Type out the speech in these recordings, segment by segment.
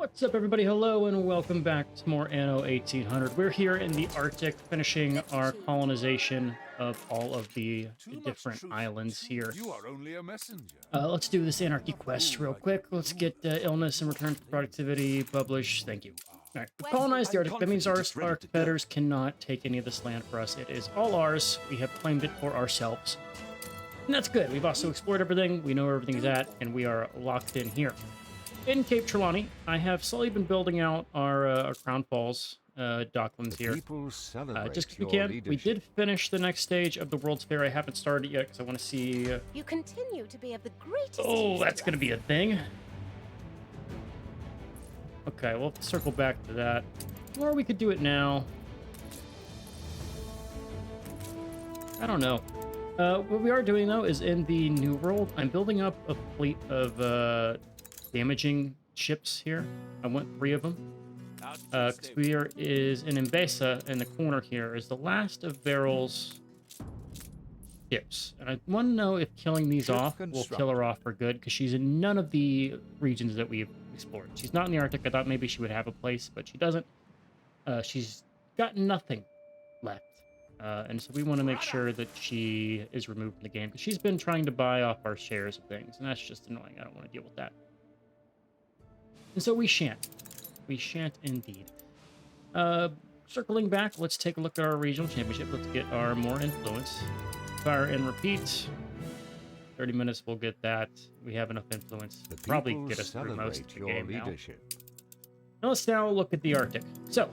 What's up, everybody? Hello, and welcome back to more Anno 1800. We're here in the Arctic, finishing our colonization of all of the different islands here. You are only a messenger. Let's do this anarchy quest real quick. Let's get illness and return to productivity published. Thank you. All right, we've colonized the Arctic. That means our competitors cannot take any of this land for us. It is all ours. We have claimed it for ourselves. And that's good. We've also explored everything. We know where everything's at, and we are locked in here. In Cape Trelawney, I have slowly been building out our Crown Falls docklands here. Just because we can. We did finish the next stage of the World's Fair. I haven't started yet because I want to see... You continue to be of the greatest... Oh, that's going to be a thing. Okay, we'll circle back to that. Or we could do it now. I don't know. What we are doing, though, is in the New World, I'm building up a fleet of... damaging ships here. I want 3 of them. Because is in Mbesa in the corner here is the last of Beryl's ships. And I want to know if killing these off will kill her off for good, because she's in none of the regions that we've explored. She's not in the Arctic. I thought maybe she would have a place, but she doesn't. She's got nothing left. And so we want to make sure that she is removed from the game, because she's been trying to buy off our shares of things, and that's just annoying. I don't want to deal with that. And so we shan't. We shan't indeed. Circling back, let's take a look at our regional championship. Let's get our more influence. Fire and repeat. 30 minutes, we'll get that. We have enough influence to probably get us through most of the game now. Now let's now look at the Arctic. So,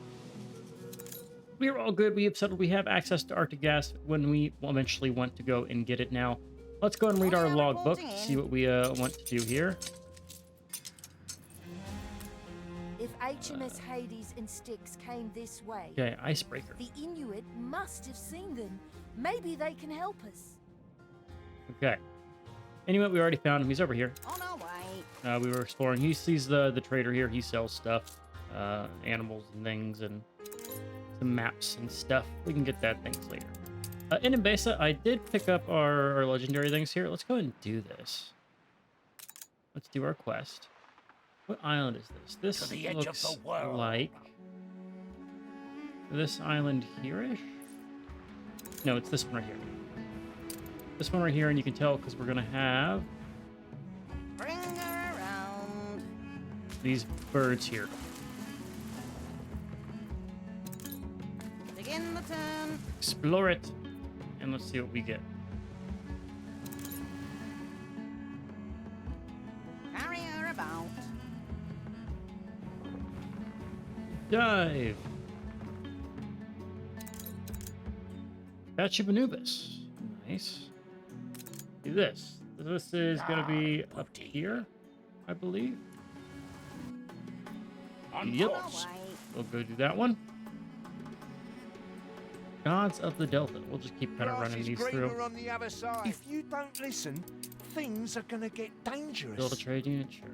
we're all good. We have settled we have access to Arctic gas when we eventually want to go and get it now. Let's go and read our logbook, see what we want to do here. If HMS Hades and Styx came this way, Okay, icebreaker. the Inuit must have seen them. Maybe they can help us. Okay. Anyway, we already found him. He's over here. On our way. We were exploring. He sees the trader here. He sells stuff, animals and things, and some maps and stuff. We can get that things later. In Mbesa, I did pick up our legendary things here. Let's go ahead and do this. Let's do our quest. What island is this? This looks like this island here-ish? No, it's this one right here. This one right here, and you can tell because we're gonna have Bring her around. these birds here. Begin the turn. Explore it, and let's see what we get. Carry her about. Dive. Batship Anubis. Nice. Do this. This is going to be up here, I believe. Yep. We'll go do that one. Gods of the Delta. We'll just keep kind of running these through. On the other side. If you don't listen, things are gonna get dangerous. Build a trade unit, sure.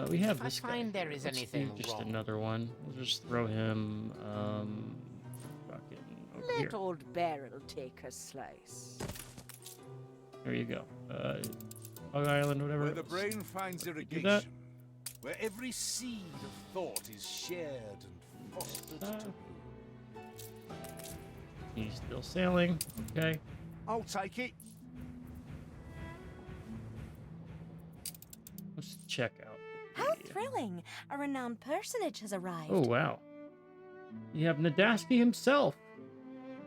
We have this I find guy. there is Let's anything do just wrong. another one. We'll just throw him fucking over Let here. old Beryl take her slice. There you go. Bug Island, whatever. Where it the was. brain finds Do that. irrigation. Where every seed of thought is shared and fostered to bloom. He's still sailing. Okay. I'll take it. Let's check out. How thrilling! A renowned personage has arrived. Oh, wow. You have Nadaski himself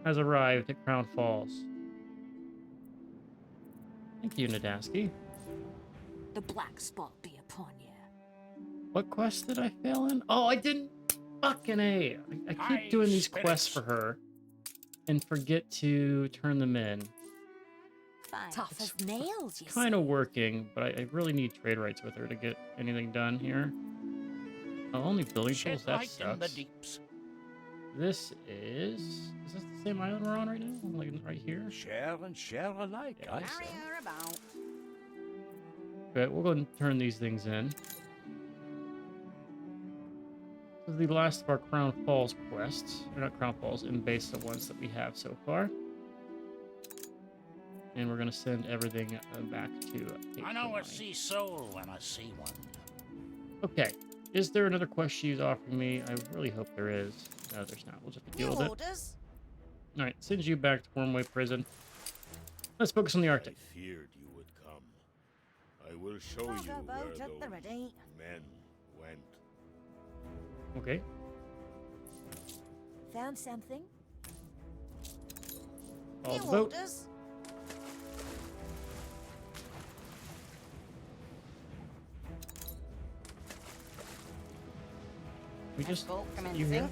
has arrived at Crown Falls. Thank you, Nadaski. The black spot be upon you. What quest did I fail in? Oh, I didn't. Fucking A. I keep doing these quests for her and forget to turn them in. Fine. Tough as nails, you Kind of working, but I really need trade rights with her to get anything done here. Oh, only building tools? That sucks. This is this the same island we're on right now? Like right here? Share and share alike, Yeah. I Carry say. her about. Okay, we'll go ahead and turn these things in. This is the last of our Crown Falls quests. Or not Crown Falls, Mbesa ones that we have so far. And we're going to send everything back to Cape I know a Trelawney. sea soul when I see one. Okay. Is there another quest she's offering me? I really hope there is. No, there's not. We'll just deal with it. orders? All right, send you back to Wormway Prison. Let's focus on the Arctic. I feared you would come. I will show you Cargo where boat at the those ready. men went. Okay. Found something? All the boat. orders? We just Escort you here. commencing.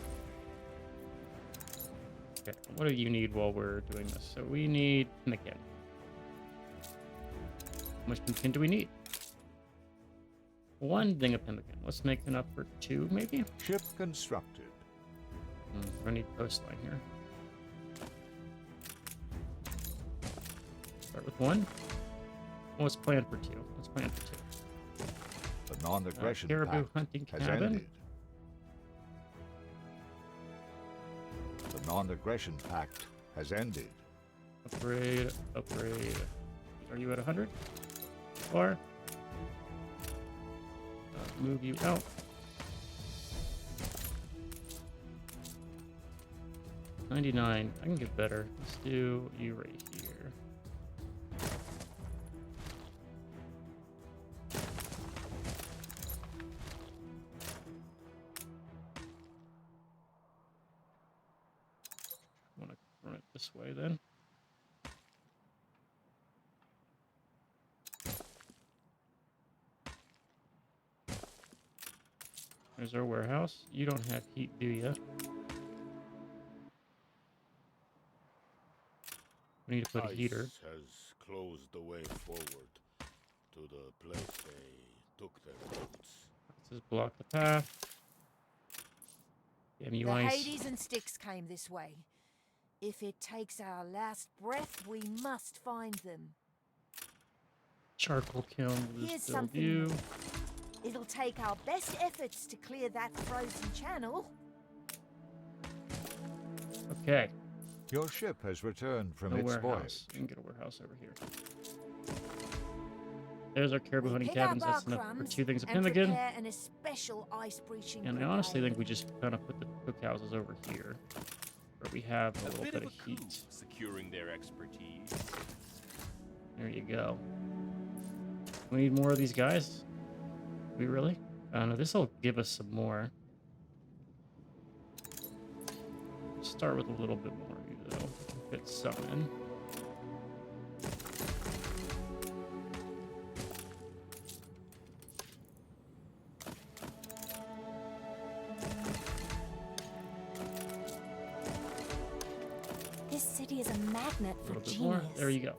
Okay. What do you need while we're doing this? So we need pemmican. How much pemmican do we need? One thing of pemmican. Let's make enough for 2, maybe? Ship constructed. We're gonna need coastline here. Start with 1. Well, let's plan for 2. Let's plan for 2. The non-aggression Caribou pact hunting has cabin. ended. The non-aggression pact has ended. Upgrade, upgrade. Are you at 100? Or move you out. $99. I can get better. Let's do you right here. I want to run it this way then. There's our warehouse. You don't have heat, do you? We need to put a heater. Ice has closed the way forward to the place they took their boats. Let's just block the path. Damn you, The ice. Hades and Styx came this way. If it takes our last breath, we must find them. Charcoal kiln. We'll Here's just build something you. more. It'll take our best efforts to clear that frozen channel. Okay. Your ship has returned from No its warehouse. voyage. We can get a warehouse over here. There's our caribou We hunting pick up cabins. That's our enough for crumbs 2 things of and pemmican. prepare an especial ice-breaching And I honestly brigade. think we just kind of put the cookhouses over here, where we have a little bit of coup, heat. securing their expertise. There you go. We need more of these guys. We really? I don't know. This will give us some more. Start with a little bit more, though. Fit some in. This city is a magnet A for little bit genius. more. There you go.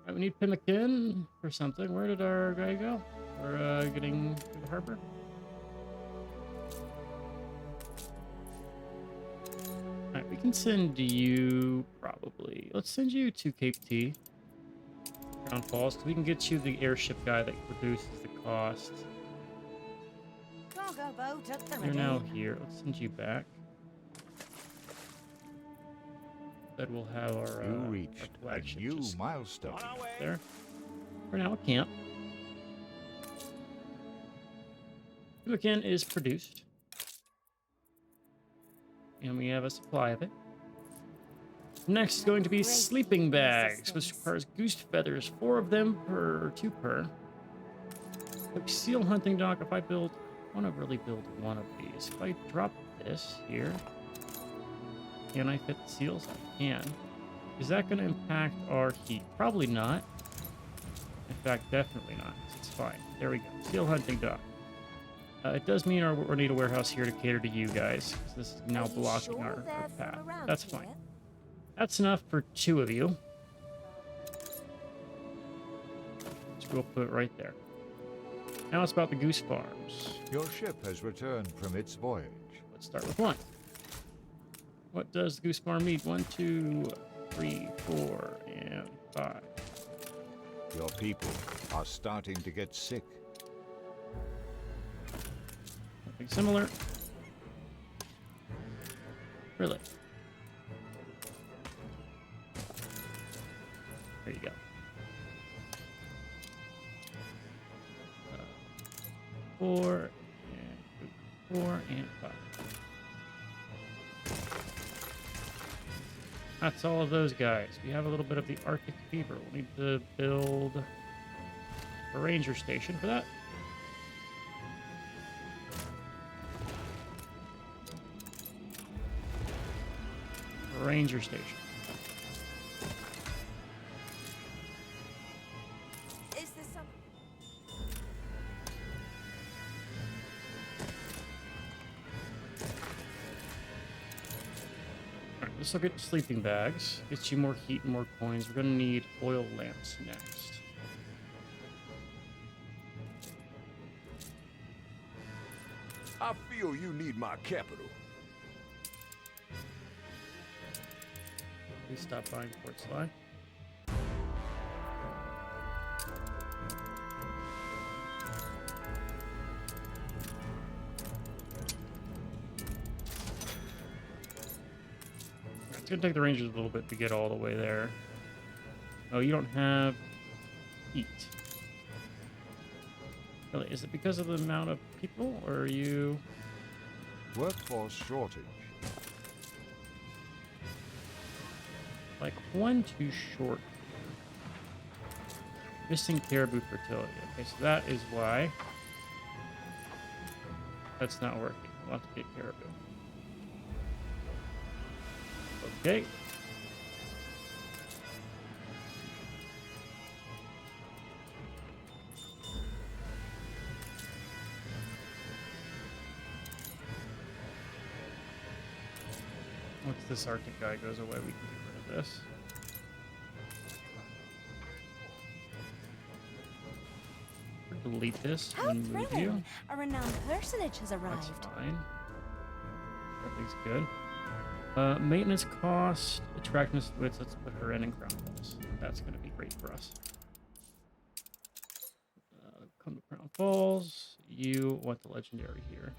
Alright, we need pemmican for something. Where did our guy go? We're getting to the harbor. Alright, we can send you probably. Let's send you to Cape T. Crown Falls, so we can get you the airship guy that reduces the cost. Cargo boat at the You're ready. now here. Let's send you back. That will have our, You our reached a flagship new just milestone. there. For now, a camp. Pemmican is produced. And we have a supply of it. Next is going to be Great sleeping bags, which resistance. requires goose feathers. 4 of them per, 2 per. Like seal hunting dock. If I build, I want to really build one of these. If I drop this here, can I fit the seals? I can. Is that going to impact our heat? Probably not. In fact, definitely not. It's fine. There we go. Seal hunting dock. It does mean we need a warehouse here to cater to you guys, because this is now Are you blocking sure our they're from path. around That's here? fine. That's enough for 2 of you. So we'll put it right there. Now it's about the goose farms. Your ship has returned from its voyage. Let's start with 1. What does the goose farm need? 1, 2, 3, 4, and 5. Your people are starting to get sick. Something similar. Really? There you go. 4, and 4, and 5. That's all of those guys. We have a little bit of the Arctic fever. We'll need to build a ranger station for that. Ranger station. Is this some... Alright, let's look at sleeping bags. Gets you more heat and more coins. We're gonna need oil lamps next. I feel you need my capital. Please stop buying Port Sly. It's gonna take the Rangers a little bit to get all the way there. Oh, you don't have heat. Really, is it because of the amount of people, or are you... Workforce shortage. like one too short? Missing caribou fertility. Okay, so that is why that's not working. I want to get caribou. Okay. Once this Arctic guy goes away, we can get rid of this. Delete this How and move you. thrilling! A renowned personage has That's arrived. fine. Everything's good. Maintenance cost, attractiveness width. Let's put her in Crown Falls. That's going to be great for us. Come to Crown Falls. You want the legendary here.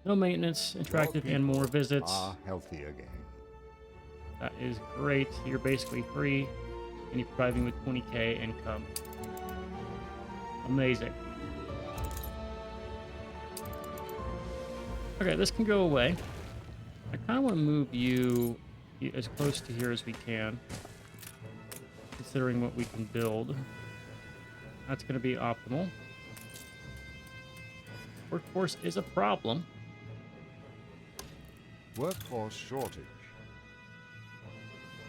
No maintenance, attractive, and more visits. Healthy again. That is great. You're basically free, and you're providing with 20k income. Amazing. Okay, this can go away. I kind of want to move you as close to here as we can, considering what we can build. That's going to be optimal. Workforce is a problem. Workforce shortage.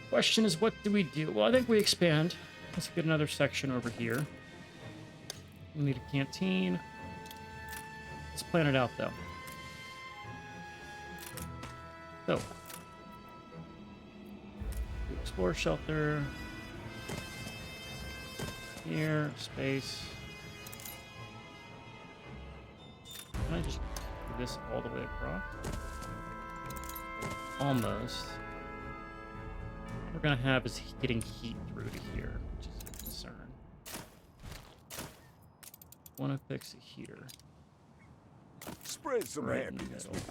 Question is, what do we do? Well, I think we expand. Let's get another section over here. We need a canteen. Let's plan it out, though. So, explore shelter. Here, space. Can I just do this all the way across? Almost. What we're gonna have is getting heat through to here, which is a concern. Want to fix a heater Spread some right in the happiness middle. with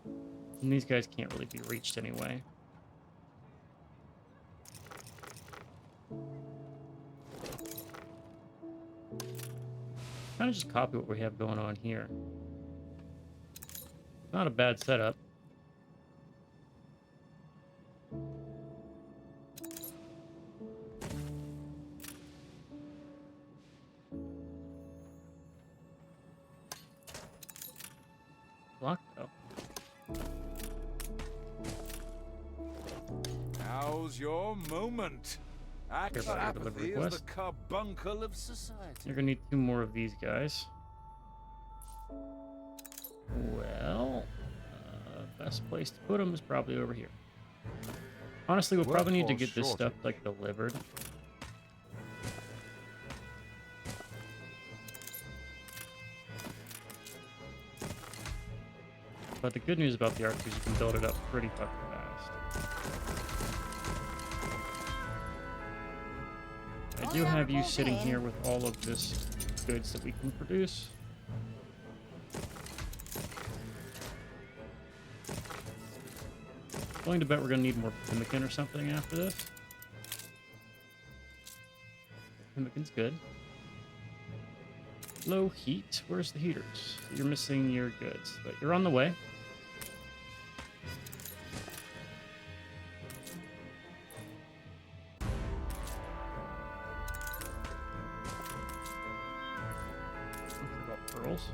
it. And these guys can't really be reached anyway. Kind of just copy what we have going on here. Not a bad setup. Block though. Now's your moment. Acts Hereby deliver apathy is request. the carbuncle of society. You're gonna need 2 more of these guys. Well, best place to put them is probably over here. Honestly, we'll probably need to get this stuff like delivered. But the good news about the Arctic is you can build it up pretty fucking fast. I do have you sitting here with all of this goods that we can produce. Willing to bet we're gonna need more pemmican or something after this. Pemmican's good. Low heat. Where's the heaters? You're missing your goods, but you're on the way. About pearls.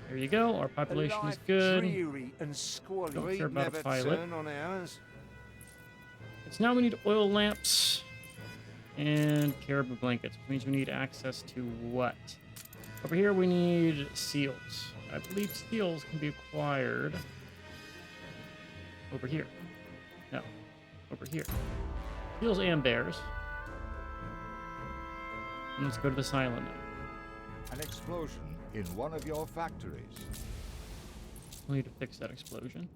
There you go. Our population is good. Dreary and squally. Don't We care about a never pilot. turn on ours. So now we need oil lamps and caribou blankets, which means we need access to what? Over here we need seals. I believe seals can be acquired over here. No, over here. Seals and bears. And let's go to this island now. An explosion in one of your factories. We need to fix that explosion.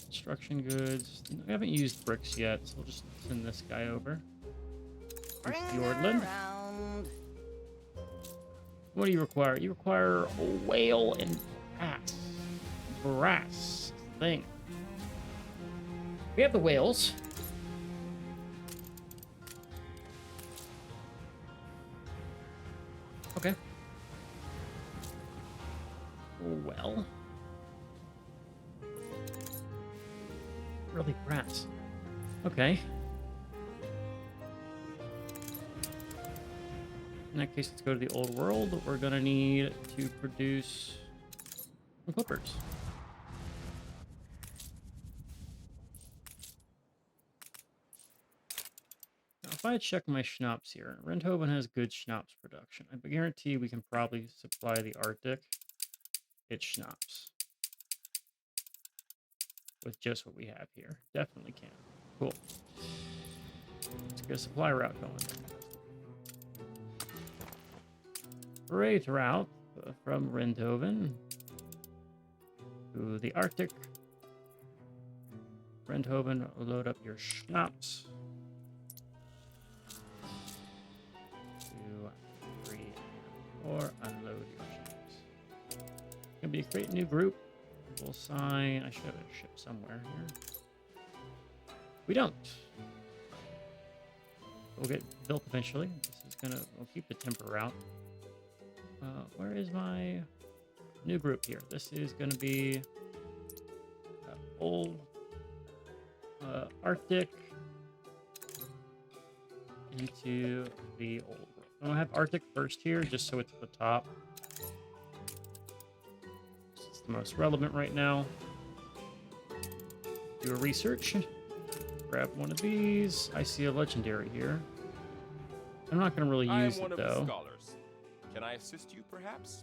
Construction goods. We haven't used bricks yet, so we'll just send this guy over. Fjordland. What do you require? You require a whale and brass. Brass thing. We have the whales. Okay. Well. Really brass. Okay. In that case, let's go to the old world. We're gonna need to produce some clippers. Now, if I check my schnapps here, Renthoven has good schnapps production. I guarantee we can probably supply the Arctic its schnapps with just what we have here. Definitely can. Cool. Let's get a supply route going. Great route from Renthoven to the Arctic. Renthoven, load up your schnapps. 2, 3, 4, unload your schnapps. Gonna be a great new group. We'll sign. I should have a ship somewhere here. We don't. We'll get built eventually. This is gonna. We'll keep the timber route. Where is my new group here? This is gonna be old Arctic into the old world. I'm gonna have Arctic first here, just so it's at the top. It's the most relevant right now. Do a research. Grab one of these. I see a legendary here. I'm not gonna really use it though. Scholars. Can I assist you, perhaps?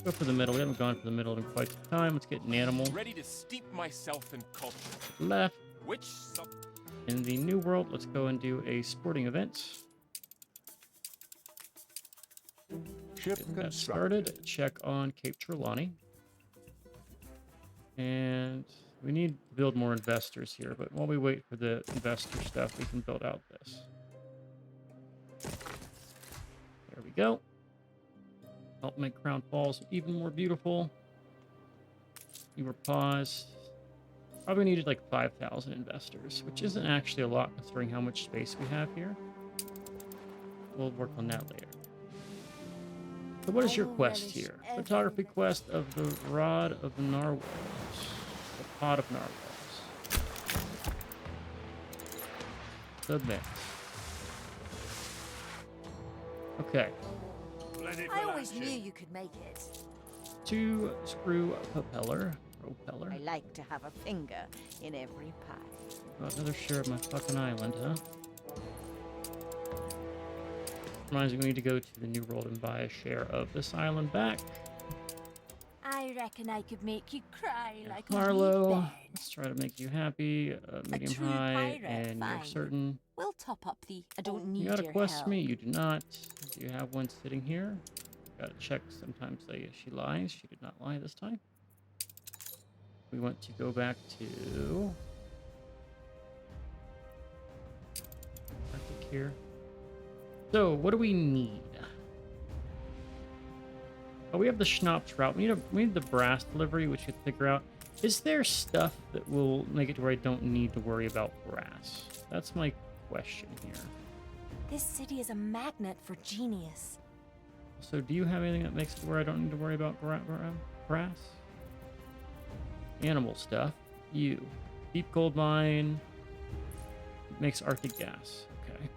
Go for the middle. We haven't gone for the middle in quite some time. Let's get an animal. Ready to steep myself in culture. Left. Which sub... In the new world, let's go and do a sporting event. Ship Getting that constructed. started. Check on Cape Trelawney. And we need to build more investors here, but while we wait for the investor stuff, we can build out this. There we go. Help make Crown Falls even more beautiful. You were paused. Probably needed like 5,000 investors, which isn't actually a lot considering how much space we have here. We'll work on that later. So what is your quest here? Photography quest of the Rod of Narwhals. The Pot of Narwhals. Submit. Okay. I always knew you could make it. 2 screw propeller. I like to have a finger in every pie. Oh, another share of my fucking island, huh? Reminds me we need to go to the New World and buy a share of this island back. I reckon I could make you cry like a Marlowe, wee bird. let's try to make you happy. Medium true high, pirate, and you're fine. certain. We'll top up the I don't need You got a your quest help. me? You do not. Do you have one sitting here? Gotta check. Sometimes she lies. She did not lie this time. We want to go back to Arctic here. So, what do we need? Oh, we have the schnapps route. We need the brass delivery, which we could figure out. Is there stuff that will make it to where I don't need to worry about brass? That's my question here. This city is a magnet for genius. So do you have anything that makes it where I don't need to worry about brass? Animal stuff. You. Deep gold mine. Makes Arctic gas. Okay.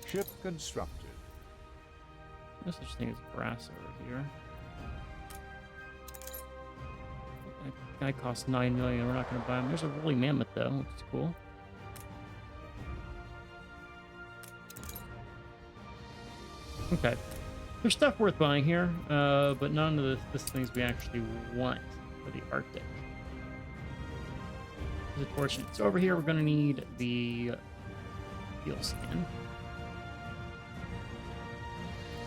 Ship constructed. No such thing as brass over here. That guy costs 9 million. We're not going to buy him. There's a woolly mammoth though, which is cool. Okay. There's stuff worth buying here, but none of the things we actually want for the Arctic. It's unfortunate. So over here, we're going to need the steel skin.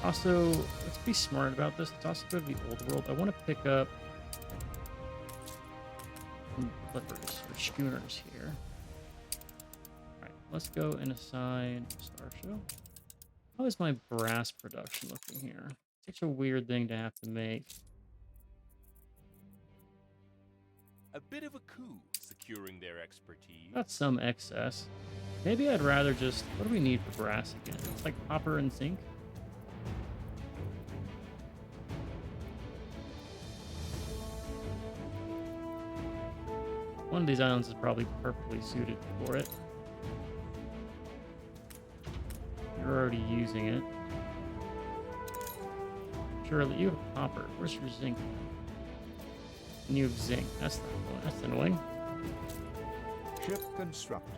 Also, let's be smart about this. Let's also go to the old world. I want to pick up some flippers or schooners here. Alright, let's go and assign Star Show. How is my brass production looking here? Such a weird thing to have to make. A bit of a coup, securing their expertise. Got some excess. Maybe I'd rather just... What do we need for brass again? It's like copper and zinc. One of these islands is probably perfectly suited for it. You're already using it. Surely you have copper. Where's your zinc? And you have zinc. That's not, that's annoying. Ship constructed.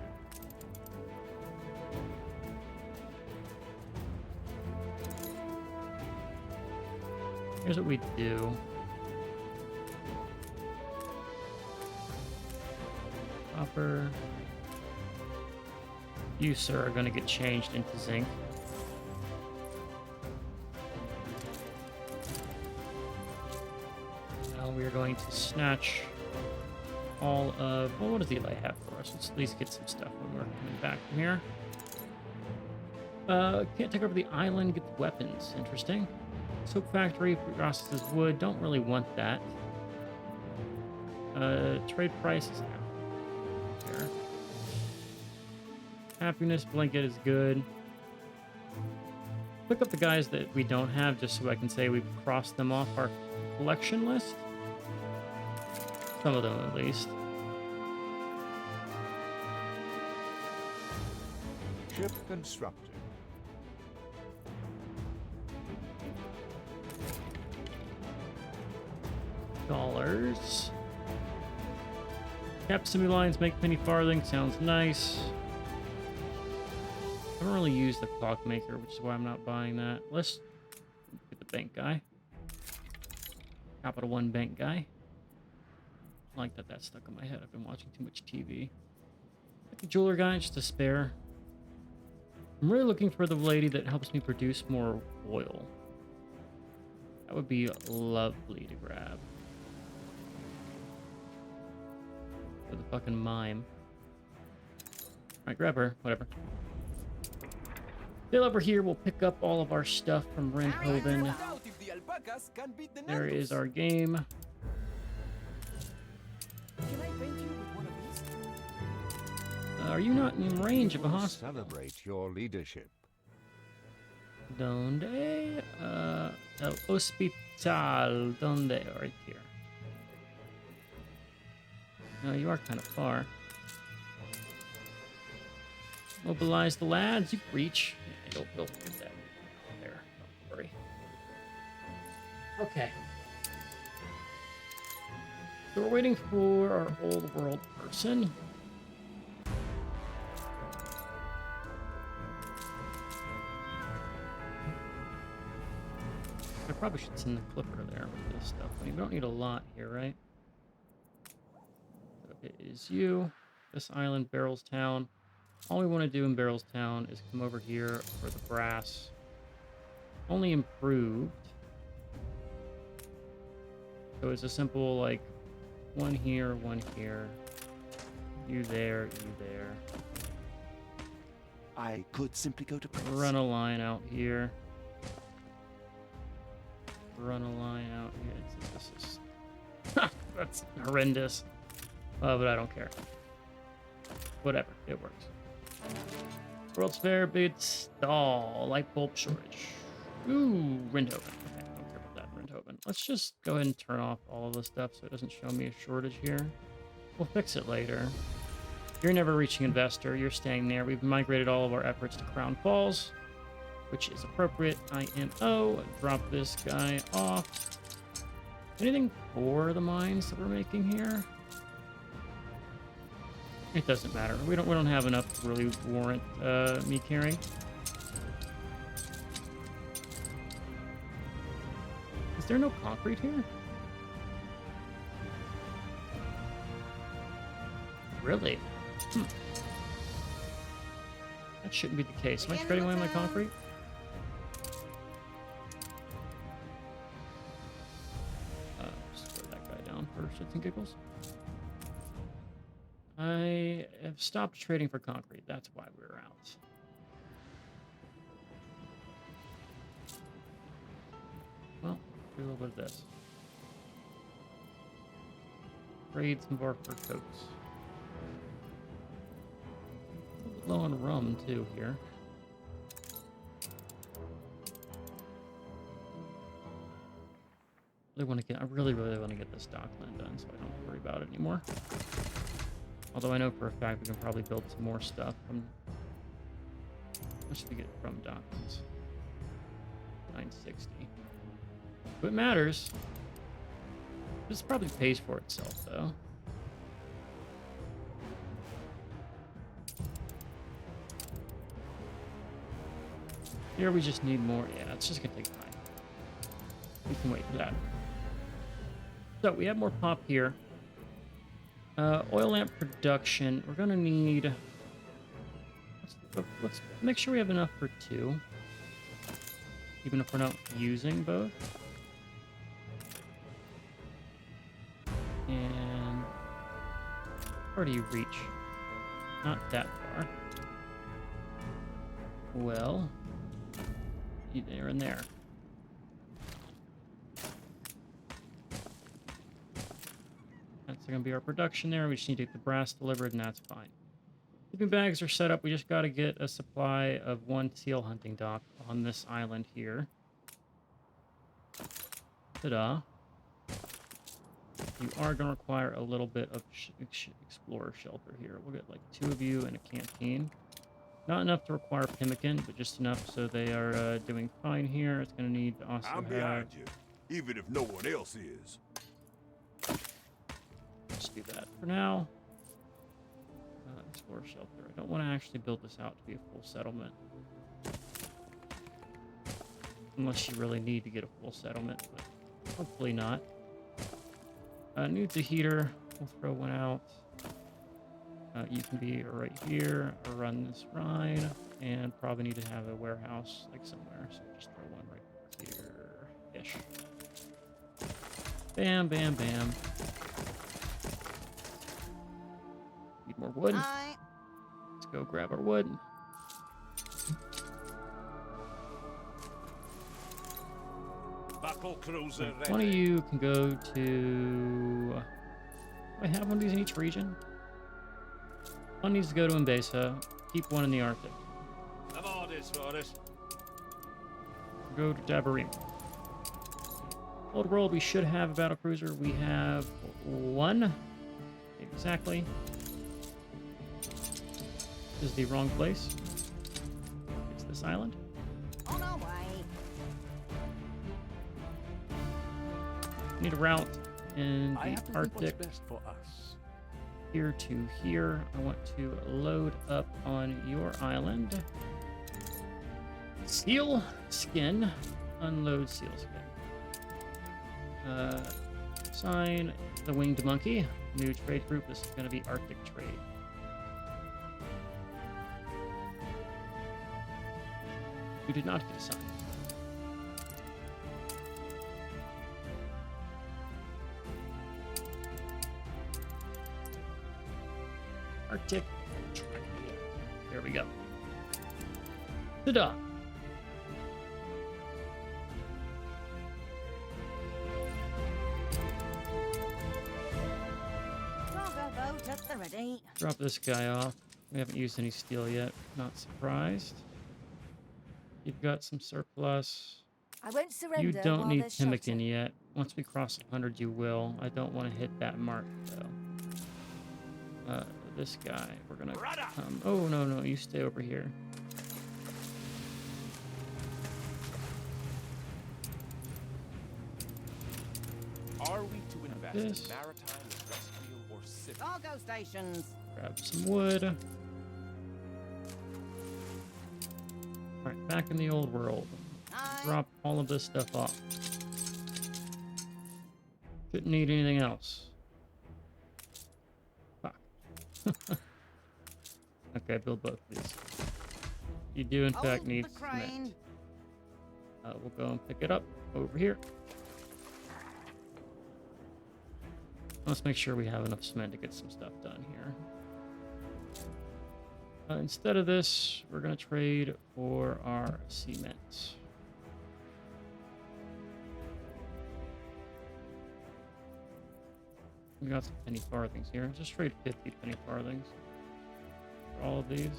Here's what we do. Copper. You, sir, are going to get changed into zinc. Now we are going to snatch all of... Well, what does Eli have for us? Let's at least get some stuff when we're coming back from here. Can't take over the island, get the weapons. Interesting. Soap factory, processes wood. Don't really want that. Trade prices now. There. Happiness blanket is good. Look up the guys that we don't have just so I can say we've crossed them off our collection list. Some of them at least. Ship constructed. Dollars. Capsimi lines make penny farthing. Sounds nice. I don't really use the clockmaker, which is why I'm not buying that. Let's get the bank guy. Capital One bank guy. I like that that's stuck in my head. I've been watching too much TV. Get the jeweler guy, just a spare. I'm really looking for the lady that helps me produce more oil. That would be lovely to grab. For the fucking mime. Alright, grab her. Whatever. Still over here, we'll pick up all of our stuff from Renthoven. There is our game. Can I paint you with one of these? Are you not in range of a We'll hospital? Celebrate your leadership. Donde? El hospital. Donde? Right here. No, you are kind of far. Mobilize the lads. You can reach. Yeah, you'll get that. There. Don't worry. Okay. So we're waiting for our old world person. I probably should send the clipper there with this stuff. I mean, we don't need a lot here, right? So it is you. This island, Barrels Town. All we want to do in Barrels Town is come over here for the brass. Only improved. So it's a simple, like, one here, you there, you there. I could simply go to press. Run a line out here. run a line out here. This is that's horrendous. But I don't care. Whatever, it works. World's Fair, big stall, light bulb shortage. Ooh, Rindhoven. Okay, I don't care about that, Rindhoven. Let's just go ahead and turn off all of this stuff so it doesn't show me a shortage here. We'll fix it later. You're never reaching investor. You're staying there. We've migrated all of our efforts to Crown Falls, which is appropriate. IMO. Drop this guy off. Anything for the mines that we're making here? It doesn't matter. We don't have enough to really warrant me carrying. Is there no concrete here? Really? That shouldn't be the case. Am I trading away my concrete? Just throw that guy down for shits and giggles. I have stopped trading for concrete. That's why we're out. Well, do a little bit of this. Trade some of our fur coats. A little bit low on rum too here. I really want to get this dockland done so I don't have to worry about it anymore. Although I know for a fact we can probably build some more stuff from... How much did we get from Docklands? 960. If it matters. This probably pays for itself, though. Here we just need more. Yeah, it's just gonna take time. We can wait for that. So we have more pop here. Oil lamp production. We're gonna need. Let's make sure we have enough for 2, even if we're not using both. And where do you reach? Not that far. Well, there and there. That's going to be our production there. We just need to get the brass delivered, and that's fine. Sleeping bags are set up. We just got to get a supply of 1 seal hunting dock on this island here. Ta-da. You are going to require a little bit of explorer shelter here. We'll get like 2 of you and a canteen. Not enough to require pemmican, but just enough so they are doing fine here. It's going to need to also I'm behind you, even if no one else is. Let's do that for now. Explorer shelter. I don't want to actually build this out to be a full settlement. Unless you really need to get a full settlement, but hopefully not. Needs a heater. We'll throw one out. You can be right here or run this ride, and probably need to have a warehouse like somewhere. So just throw one right here-ish. Bam, bam, bam. Need more wood. Let's go grab our wood. Battle cruiser ready. One of you can go to... Do I have one of these in each region? One needs to go to Mbesa. Keep one in the Arctic. Have orders for it. Go to Dabarim. Old world, we should have a battlecruiser. We have 1. Exactly. This is the wrong place. It's this island. On our way. Need a route in I the have to think Arctic. what's best for us. Here to here. I want to load up on your island. Seal skin. Unload seal skin. Sign the winged monkey. New trade group. This is going to be Arctic trade. You did not get a sign. Arctic. There we go. Ta-da. ready. Drop this guy off. We haven't used any steel yet. Not surprised. You've got some surplus. I won't surrender You don't while need there's shelter. pemmican yet. Once we cross 100, you will. I don't want to hit that mark, though. This guy, we're gonna come. Oh, no, no, you stay over here. Are we to invest this. in maritime, terrestrial, or civil? Cargo stations. Grab some wood. Alright, back in the old world. Aye. Drop all of this stuff off. Shouldn't need anything else. Fuck. Okay, build both of these. You do, in fact, Hold need the cement. crane. We'll go and pick it up over here. Let's make sure we have enough cement to get some stuff done here. Instead of this, we're going to trade for our cement. We got some penny farthings here. Just trade 50 penny farthings for all of these. I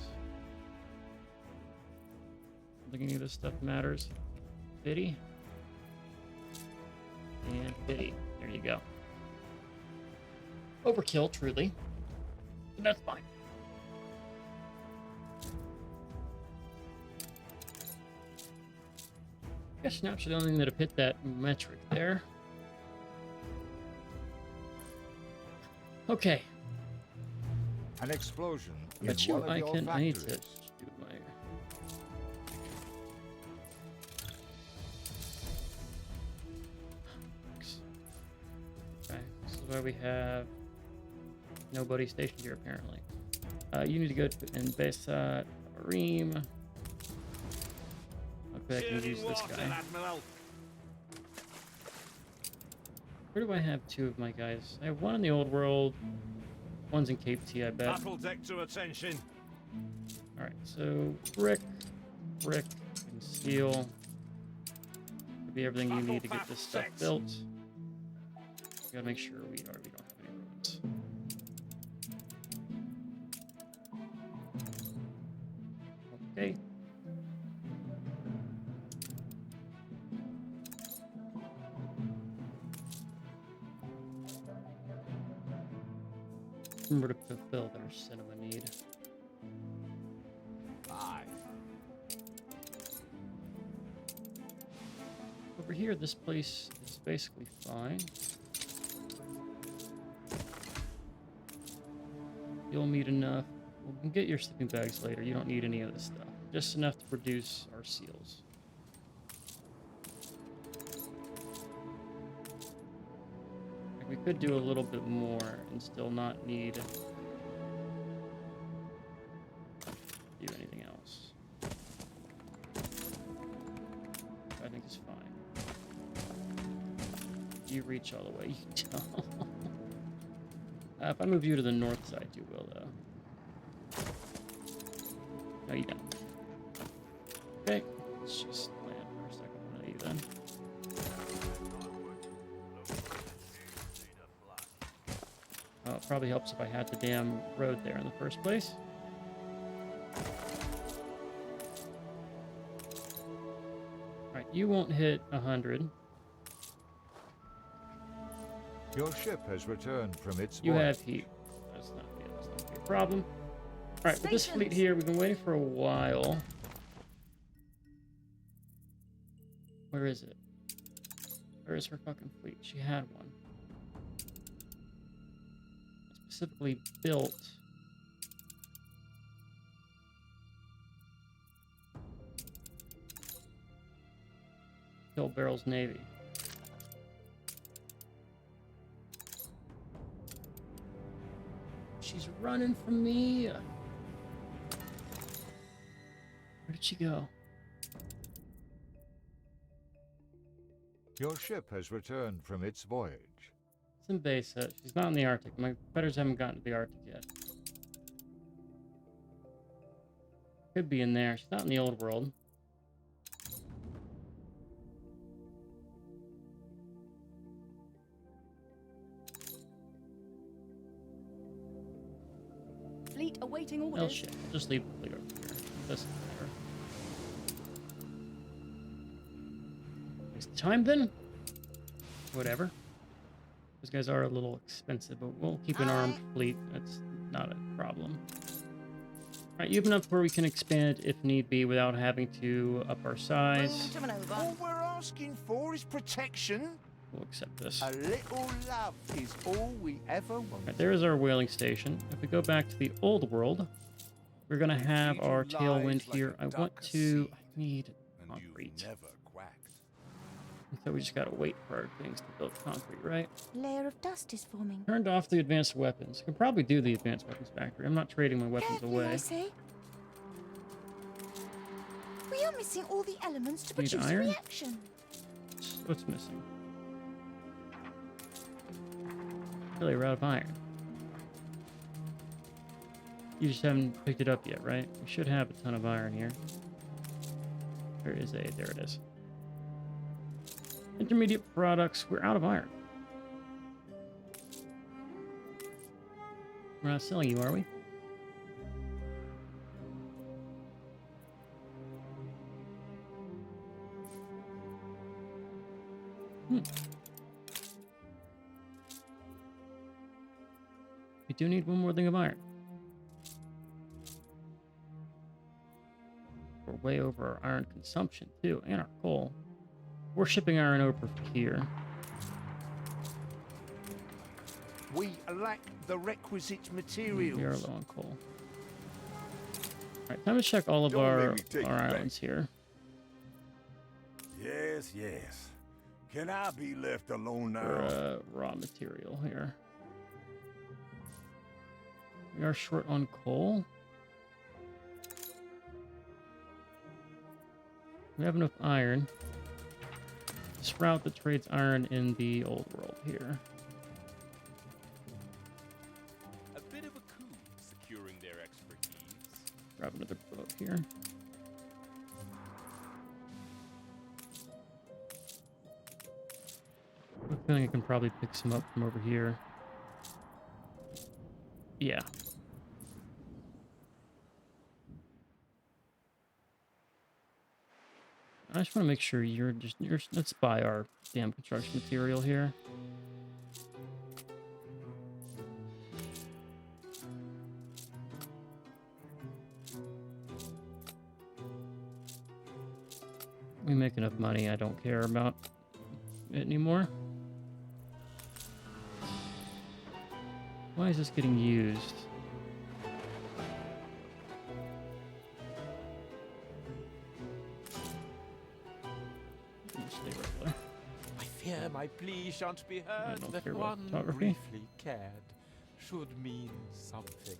don't think any of this stuff matters. 50. And 50. There you go. Overkill, truly. But that's fine. I guess snaps are the only thing that have hit that metric there. Okay. An explosion in Bet you one of I your can. I need to factories. do my. Okay, this is why we have nobody stationed here apparently. You need to go to Embesa Reem. Okay, I can use this guy. Where do I have two of my guys? I have one in the old world. One's in Cape T, I bet. Battle deck to attention. Alright, so brick, and steel. Could be everything you need to get this stuff built. Gotta make sure we don't have any roads. Okay. Remember to fulfill their cinema need. Aye. Over here, this place is basically fine. You'll need enough. We can get your sleeping bags later. You don't need any of this stuff. Just enough to produce our seals. We could do a little bit more and still not need to do anything else. I think it's fine. You reach all the way. You don't. If I move you to the north side, you will, though. No, you don't. Okay, let's just land for a second on you then. It probably helps if I had the damn road there in the first place. Alright, you won't hit 100. Your ship has returned from its You voyage. have heat. That's not gonna be a problem. Alright, with this fleet here, we've been waiting for a while. Where is it? Where is her fucking fleet? She had one. Specifically built. Kill Barrel's Navy. She's running from me. Where did she go? Your ship has returned from its voyage. It's in Besa. She's not in the Arctic. My competitors haven't gotten to the Arctic yet. Could be in there. She's not in the old world. fleet awaiting Well, orders. shit. I'll just leave the fleet over here. This is better. Waste time then? Whatever. Those guys are a little expensive, but we'll keep an armed fleet. That's not a problem. Alright, you've enough where we can expand if need be without having to up our size. Room to maneuver. All we're asking for is protection. We'll accept this. A little love is all we ever want. Right, there's our whaling station. If we go back to the old world, we're gonna have Feed you our tailwind lies like here. a I want duck at to. sea, I need and concrete. you've never quacked. So we just gotta wait for our things to build concrete, right? Layer of dust is forming. Turned off the advanced weapons. I can probably do the advanced weapons factory. I'm not trading my weapons Carefully, I away. say. We are missing all the elements to Need produce a iron? reaction. What's missing? Really, we're out of iron. You just haven't picked it up yet, right? We should have a ton of iron here. There it is. Intermediate products, we're out of iron. We're not selling you, are we? We do need one more thing of iron. We're way over our iron consumption, too, and our coal. We're shipping iron over here. We lack the requisite We are materials. low on coal. Alright, time to check all of Don't our make me take you back. islands here. Yes, yes. Can I be left alone now? For raw material here. We are short on coal. We have enough iron. This route that trades iron in the old world here. A bit of a coup securing their expertise. Grab another boat here. I have a feeling I can probably pick some up from over here. Yeah. I just want to make sure you're let's buy our damn construction material here. We make enough money, I don't care about it anymore. Why is this getting used? Stay right there. I fear my plea shan't be I heard. don't That care about one photography. briefly cared should mean something.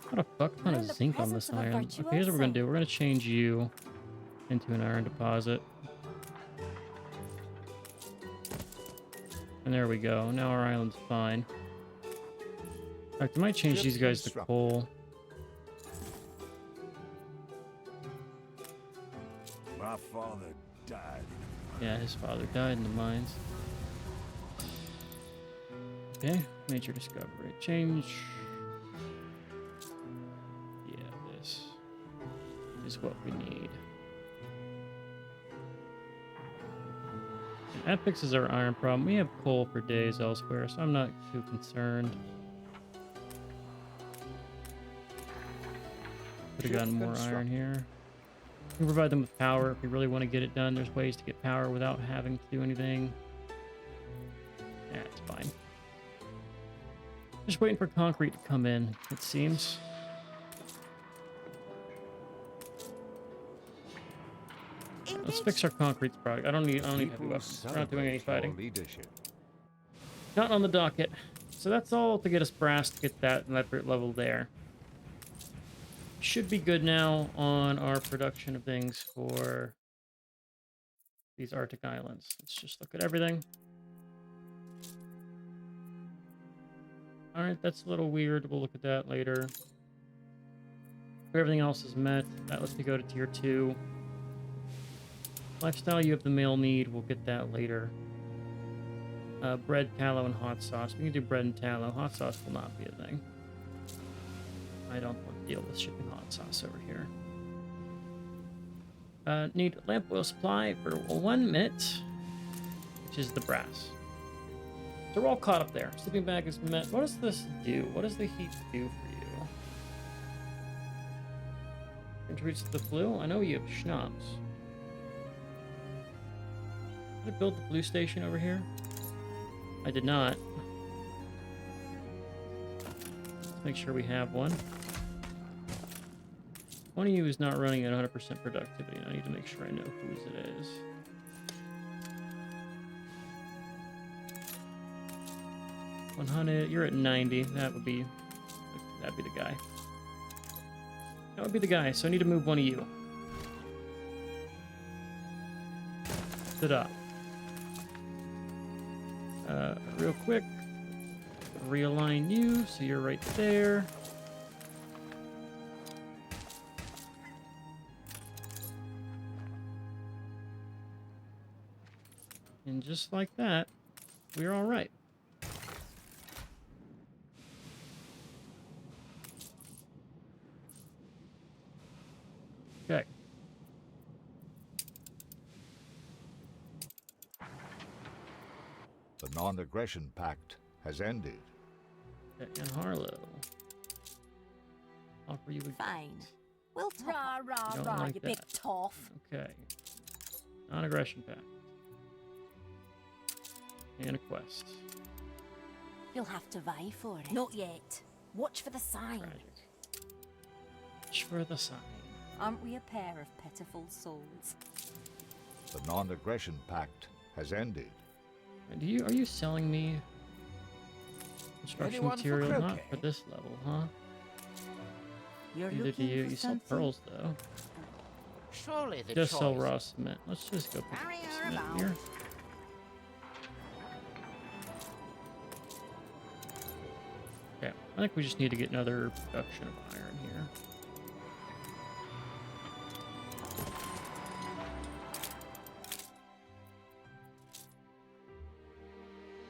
Got a fuck ton We're of in the zinc on presence this of a iron. Okay, here's what we're gonna do. We're gonna change you into an iron deposit. And there we go. Now our island's fine. In fact, I might change these guys to coal. My father died. Yeah, his father died in the mines. Okay, major discovery. Change. Yeah, this is what we need. And that fixes our iron problem. We have coal for days elsewhere, so I'm not too concerned. Could have gotten more iron here. We can provide them with power if we really want to get it done. There's ways to get power without having to do anything. Yeah, it's fine. Just waiting for concrete to come in, it seems. Let's fix our concrete project. I don't need heavy weapons. We're not doing any fighting. Leadership. Not on the docket. So that's all to get us brass to get that level there. Should be good now on our production of things for these Arctic islands. Let's just look at everything. Alright, that's a little weird. We'll look at that later. Everything else is met. That lets me go to tier 2. Lifestyle, you have the male need. We'll get that later. Bread, tallow, and hot sauce. We can do bread and tallow. Hot sauce will not be a thing. I don't want to deal with shipping hot sauce over here. Need lamp oil supply for 1 minute, which is the brass. So we're all caught up there. Sleeping bag is met. What does this do? What does the heat do for you? Contributes to the blue? I know you have schnapps. Did I build the blue station over here? I did not. Let's make sure we have one. One of you is not running at 100% productivity. I need to make sure I know whose it is. You're at 90. That'd be the guy. That would be the guy. So I need to move one of you. Sit up. Real quick. Realign you so you're right there. And just like that, we're all right. Okay. The non-aggression pact has ended. And Harlow. Offer you a Fine. We'll talk. Rah, rah, don't rah, like you big that. toff. Okay. Non-aggression pact. And a quest. You'll have to vie for it. Not yet. Watch for the sign. Tragic. Watch for the sign. Aren't we a pair of pitiful souls? The non-aggression pact has ended. And are you selling me construction Anyone for material? Not croquet? for this level, huh? You're Neither do looking you. for You sell something? pearls, though. Surely the Just sell choice. raw cement. Let's just go pick up Carry the her cement about. here. Okay, I think we just need to get another production of iron here.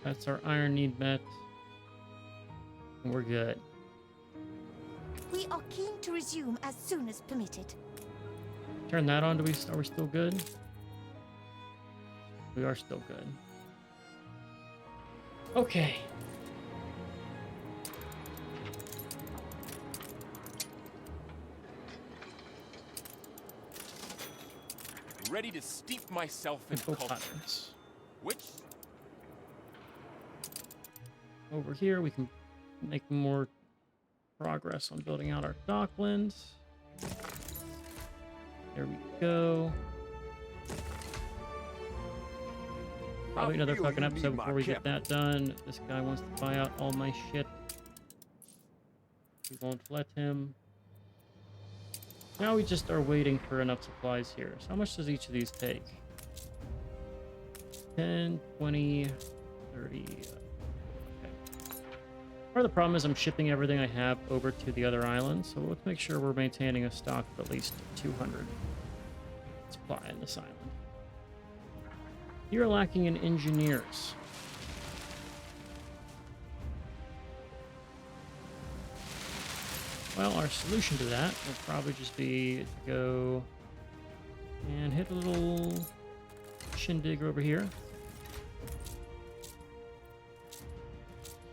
That's our iron need met. And we're good. We are keen to resume as soon as permitted. Turn that on. Are we still good? We are still good. Okay. Ready to steep myself in Info culture. patterns. Which Over here, we can make more progress on building out our docklands. There we go. Probably another feel fucking you need episode my before we get that done. This guy wants to buy out all my shit. We won't let him. Now we just are waiting for enough supplies here. So how much does each of these take? 10, 20, 30. Okay. Part of the problem is I'm shipping everything I have over to the other islands, so let's make sure we're maintaining a stock of at least 200 supply in this island. You're lacking in engineers. Well, our solution to that will probably just be to go and hit a little shindig over here.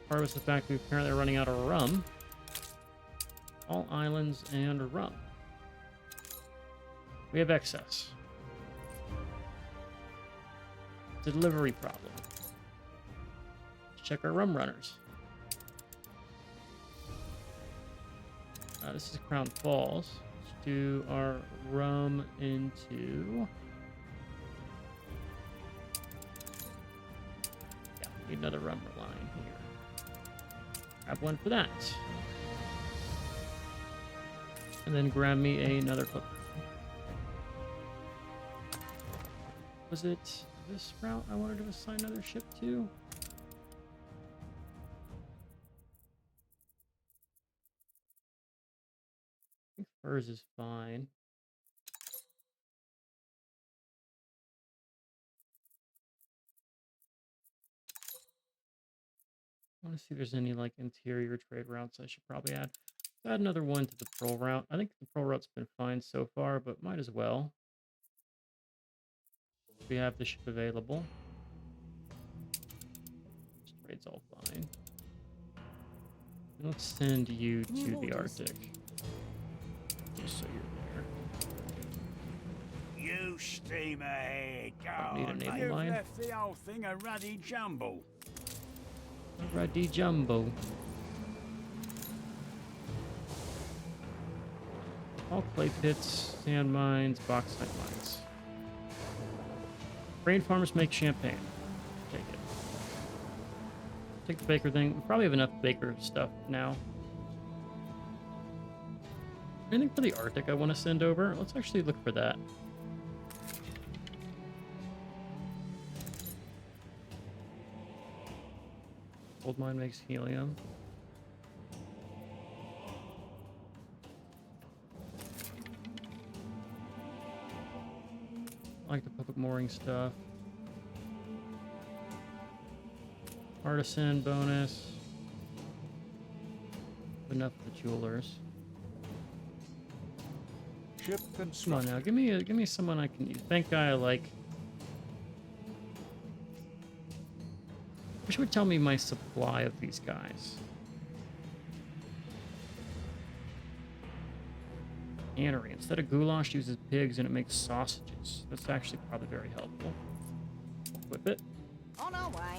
Part was the fact we apparently are running out of rum. All islands and rum. We have excess. Delivery problem. Let's check our rum runners. This is Crown Falls. Let's do our rum into... Yeah, need another rum line here. Grab one for that. And then grab me another cook. Was it this route I wanted to assign another ship to? I think furs is fine. I want to see if there's any like interior trade routes I should probably add. Add another one to the pearl route. I think the pearl route's been fine so far, but might as well. We have the ship available. This trade's all fine. Let's send you to the Arctic. Just so you're there. You steam ahead. Don't need a naval You've line. left the whole thing a ruddy jumble. Alrighty, jumbo. All clay pits, sand mines, bauxite mines. Grain farmers make champagne. Take it. Take the baker thing. We probably have enough baker stuff now. Anything for the Arctic I want to send over? Let's actually look for that. Gold mine makes helium. I like the public mooring stuff. Artisan bonus. Enough for the jewelers. Ship Come on construction. now, give me someone I can use. Bank guy I like. Wish it would tell me my supply of these guys. Cannery. Instead of goulash, uses pigs and it makes sausages. That's actually probably very helpful. Equip it. On our way.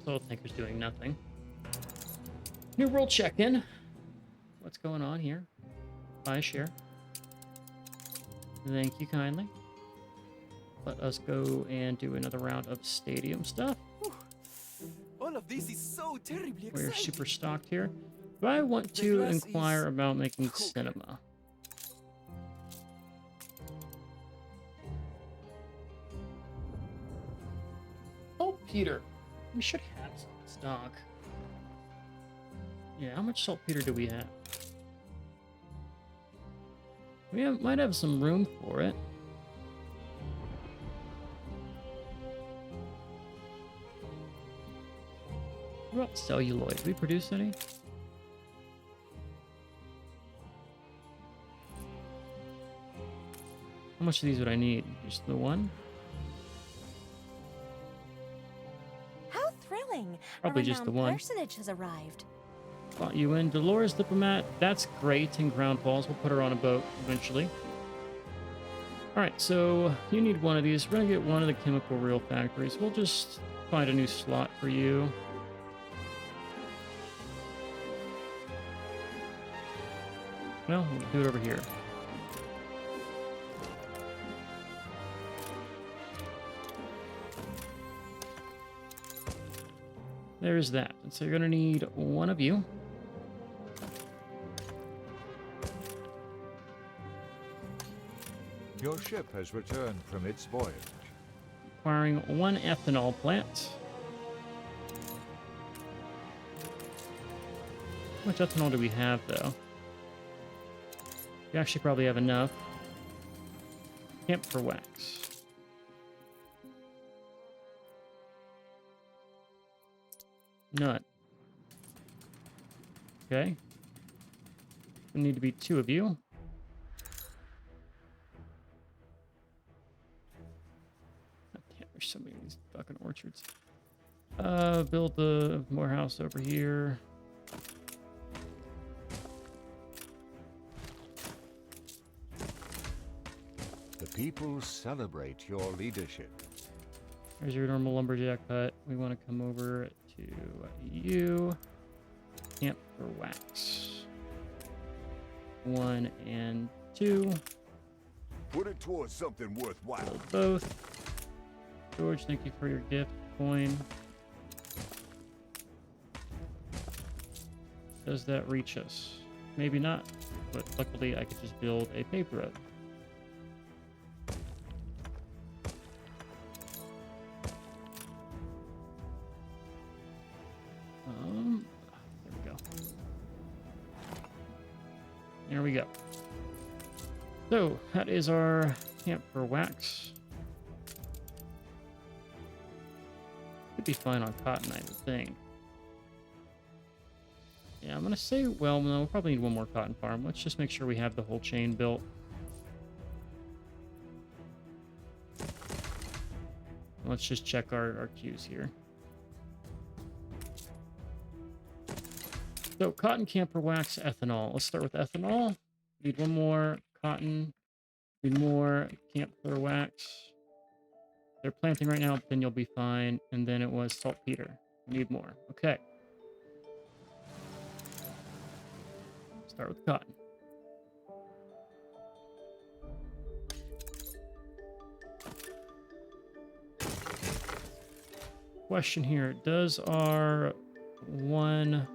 Soul tanker's doing nothing. New world check-in. What's going on here? Buy a share. Thank you kindly. Let us go and do another round of stadium stuff. All of this is so terribly We're exciting. super stocked here. Do I want The to glass inquire is about making cooking. cinema? Saltpeter. We should have some in stock. Yeah, how much saltpeter do we have? Might have some room for it. What about celluloid? Do we produce any? How much of these would I need? Just the one? How thrilling! Probably a just the renowned one. personage has arrived. Got you in. Dolores Diplomat. That's great. And ground balls. We'll put her on a boat eventually. Alright, so you need one of these. We're going to get one of the chemical reel factories. We'll just find a new slot for you. Well, we'll do it over here. There's that. And so you're going to need one of you. Your ship has returned from its voyage. Acquiring one ethanol plant. How much ethanol do we have, though? We actually probably have enough. Camp for wax. Nut. Okay. There need to be two of you. God damn, there's so many of these fucking orchards. Build the morehouse over here. The people celebrate your leadership. There's your normal lumberjack hut. We want to come over to you. Camp for wax. 1 and 2. Put it towards something worthwhile. Build both. George, thank you for your gift coin. Does that reach us? Maybe not, but luckily I could just build a paper road. There we go. There we go. So, that is our camp for wax. Should be fine on cotton, I would think. Yeah, I'm gonna say, well, no, we'll probably need one more cotton farm. Let's just make sure we have the whole chain built. Let's just check our queues here. So, cotton, camphor, wax, ethanol. Let's start with ethanol. Need one more cotton. Need more camphor, wax. They're planting right now, then you'll be fine. And then it was saltpeter. Need more. Okay. Start with cotton. Question here. Does our one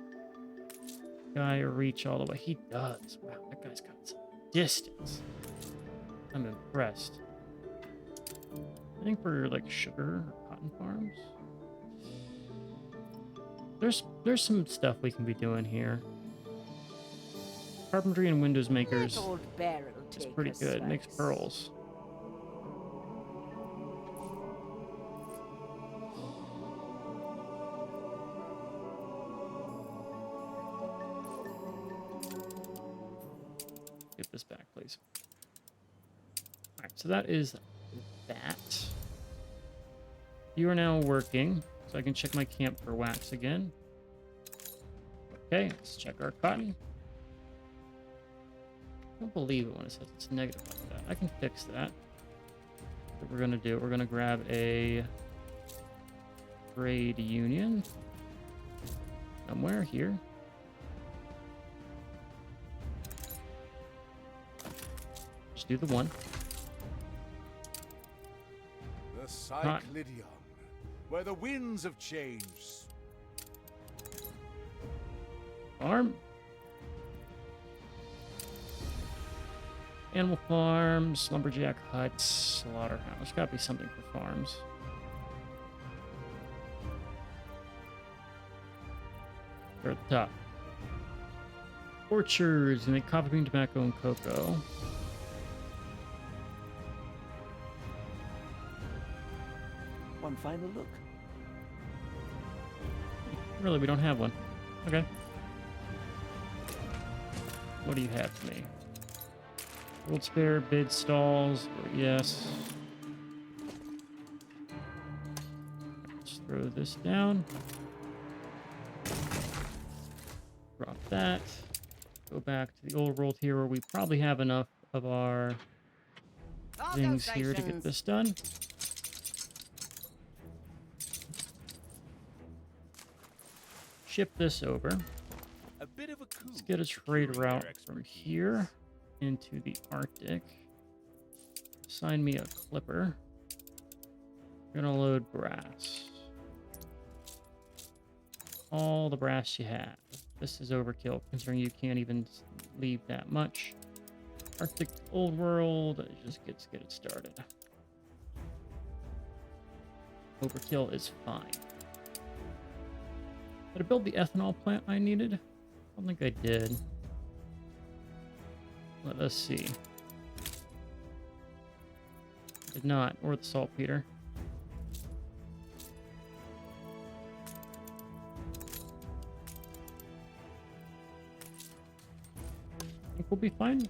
guy reach all the way? He does. Wow, that guy's got some distance. I'm impressed. I think for like sugar or cotton farms. There's some stuff we can be doing here. Carpentry and windows makers. That old barrel It's pretty good. Makes pearls. Get this back, please. All right, so that is that. You are now working, so I can check my camphor wax again. Okay, let's check our cotton. I don't believe it when it says it's negative like that. I can fix that. What we're gonna do, we're gonna grab a trade union somewhere here. Just do the one. The Cyclidion, where the winds of change. Farm. Animal farms, lumberjack huts, slaughterhouse. Gotta be something for farms. They're at the top. Orchards, and make coffee bean, tobacco, and cocoa. One final look. Really, we don't have one. Okay. What do you have for me? World spare, bid stalls, yes. Let's throw this down. Drop that. Go back to the old world here where we probably have enough of our things here to get this done. Ship this over. A bit of a coup. Let's get a trade route from here into the Arctic. Assign me a clipper. We're gonna load brass. All the brass you have. This is overkill, considering you can't even leave that much. Arctic Old World, just get it started. Overkill is fine. Did I build the ethanol plant I needed? I don't think I did. Let us see. Did not, or the saltpeter. I think we'll be fine.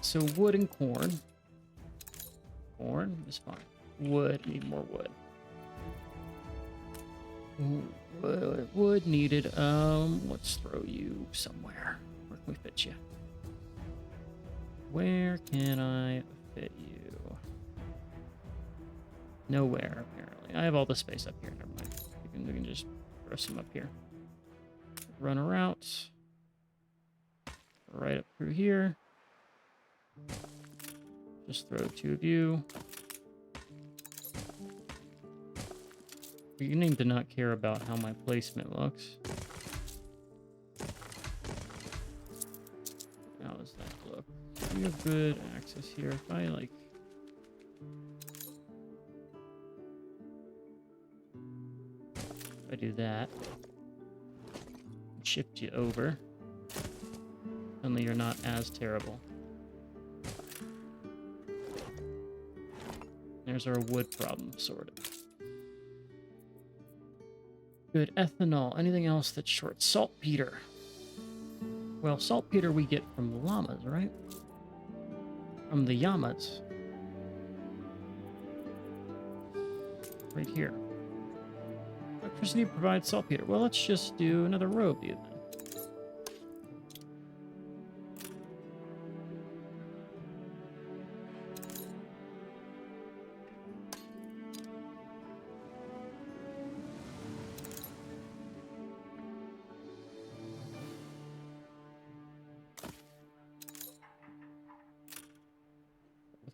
So wood and corn. Corn is fine. Wood, need more wood. Wood needed. Let's throw you somewhere. Where can we fit you? Where can I fit you? Nowhere, apparently. I have all the space up here. Never mind. We can just throw some up here. Run a route. Right up through here. Just throw two of you. You need to not care about how my placement looks. How does that look? You have good access here. If I like... If I do that. Shift you over. Only you're not as terrible. There's our wood problem sorted. Good. Ethanol. Anything else that's short? Saltpeter. Well, saltpeter we get from the llamas, right? From the llamas. Right here. Electricity provides saltpeter. Well, let's just do another row of these then.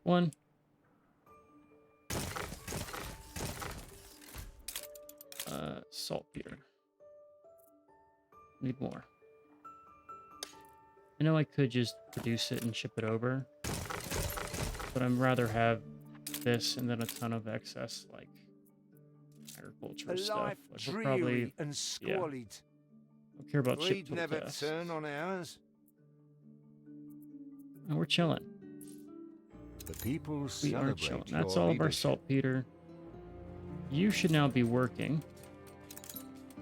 One. Saltpeter. Need more. I know I could just produce it and ship it over, but I'd rather have this and then a ton of excess, like, agriculture A stuff. life Like, we'll dreary probably, and squalid. I don't care about ship We'd tool never tests. turn on ours. And we're chilling. The people We are celebrate chilling. your That's all of our leadership. saltpeter. You should now be working.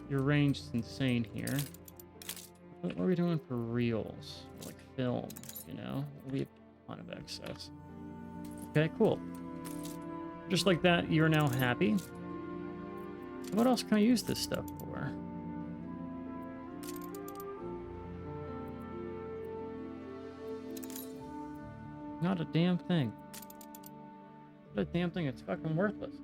Your range is insane here. What are we doing for reels? Like film, you know? We have a ton of excess. Okay, cool. Just like that, you're now happy. What else can I use this stuff for? Not a damn thing. Not a damn thing. It's fucking worthless.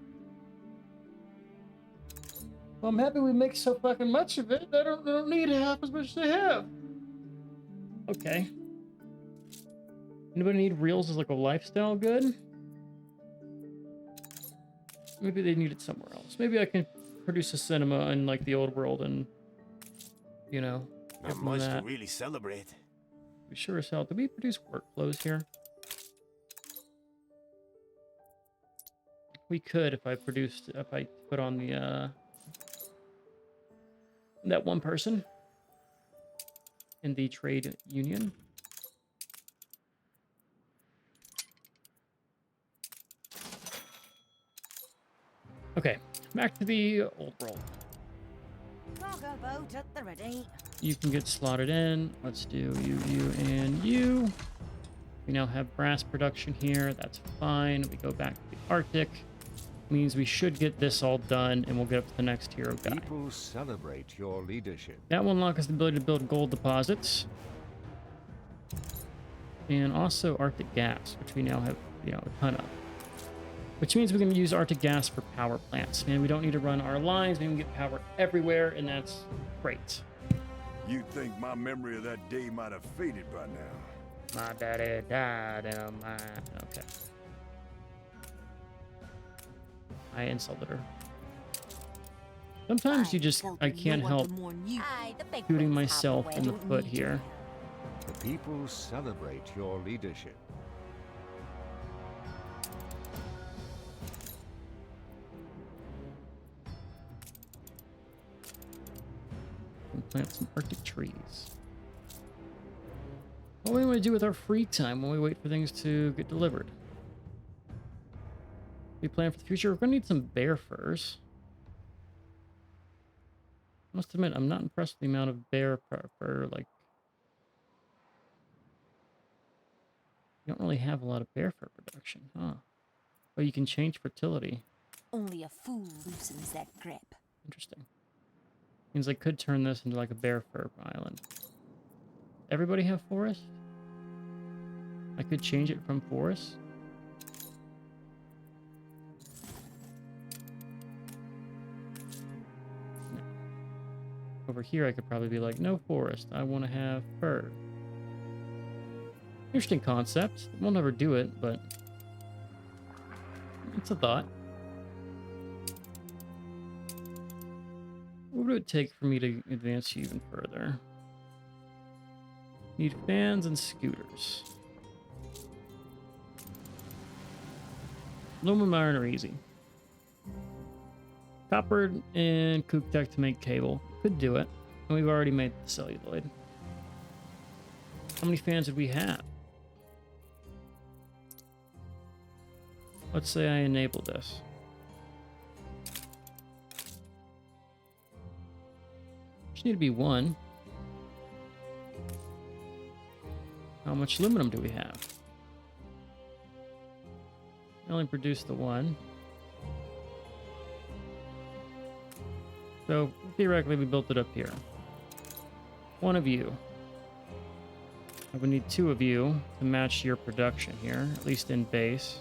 Well, I'm happy we make so fucking much of it. I don't need half as much as I have. Okay. Anybody need reels as like a lifestyle good? Maybe they need it somewhere else. Maybe I can produce a cinema in like the old world and, you know, give them that. really celebrate. We sure as hell. Did we produce workflows here? We could if I put on the that one person in the trade union. Okay, back to the old world. Cargo boat at the ready. You can get slotted in. Let's do you, and you. We now have brass production here. That's fine. We go back to the Arctic. Means we should get this all done, and we'll get up to the next hero guy. People celebrate your leadership. That will unlock us the ability to build gold deposits. And also Arctic gas, which we now have, you know, a ton of. Which means we can use Arctic gas for power plants. Man, we don't need to run our lines. We can get power everywhere, and that's great. You'd think my memory of that day might have faded by now. My daddy died and my... Okay. I insulted her. Sometimes you just... I can't help shooting myself in the foot here. The people celebrate your leadership. And plant some Arctic trees. What do we want to do with our free time when we wait for things to get delivered? We plan for the future. We're going to need some bear furs. I must admit, I'm not impressed with the amount of bear fur. Like, you don't really have a lot of bear fur production, huh? But you can change fertility. Only a fool loosens that grip. Interesting. Means I could turn this into like a bear fur island. Everybody have forest? I could change it from forest. No. Over here I could probably be like, no forest, I want to have fur. Interesting concept. We'll never do it, but it's a thought. What would it take for me to advance you even further? Need fans and scooters. Aluminum iron are easy. Copper and kook tech to make cable. Could do it. And we've already made the celluloid. How many fans did we have? Let's say I enable this. Just need to be 1. How much aluminum do we have? I only produce the 1. So theoretically, we built it up here. 1 of you. I would need 2 of you to match your production here, at least in base.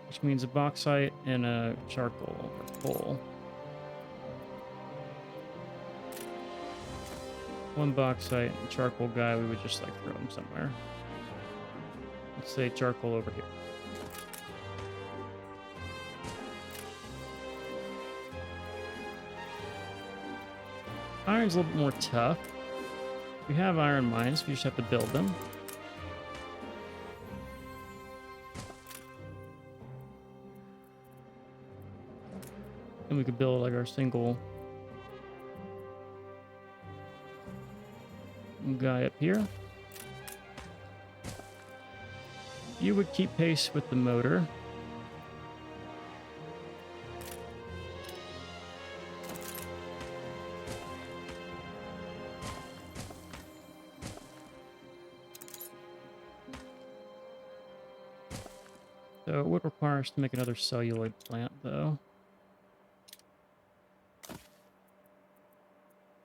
Which means a bauxite and a charcoal or coal. 1 bauxite and charcoal guy, we would just like throw him somewhere. Let's say charcoal over here. Iron's a little bit more tough. We have iron mines, we just have to build them. And we could build like our single guy up here. You would keep pace with the motor. So it would require us to make another celluloid plant, though.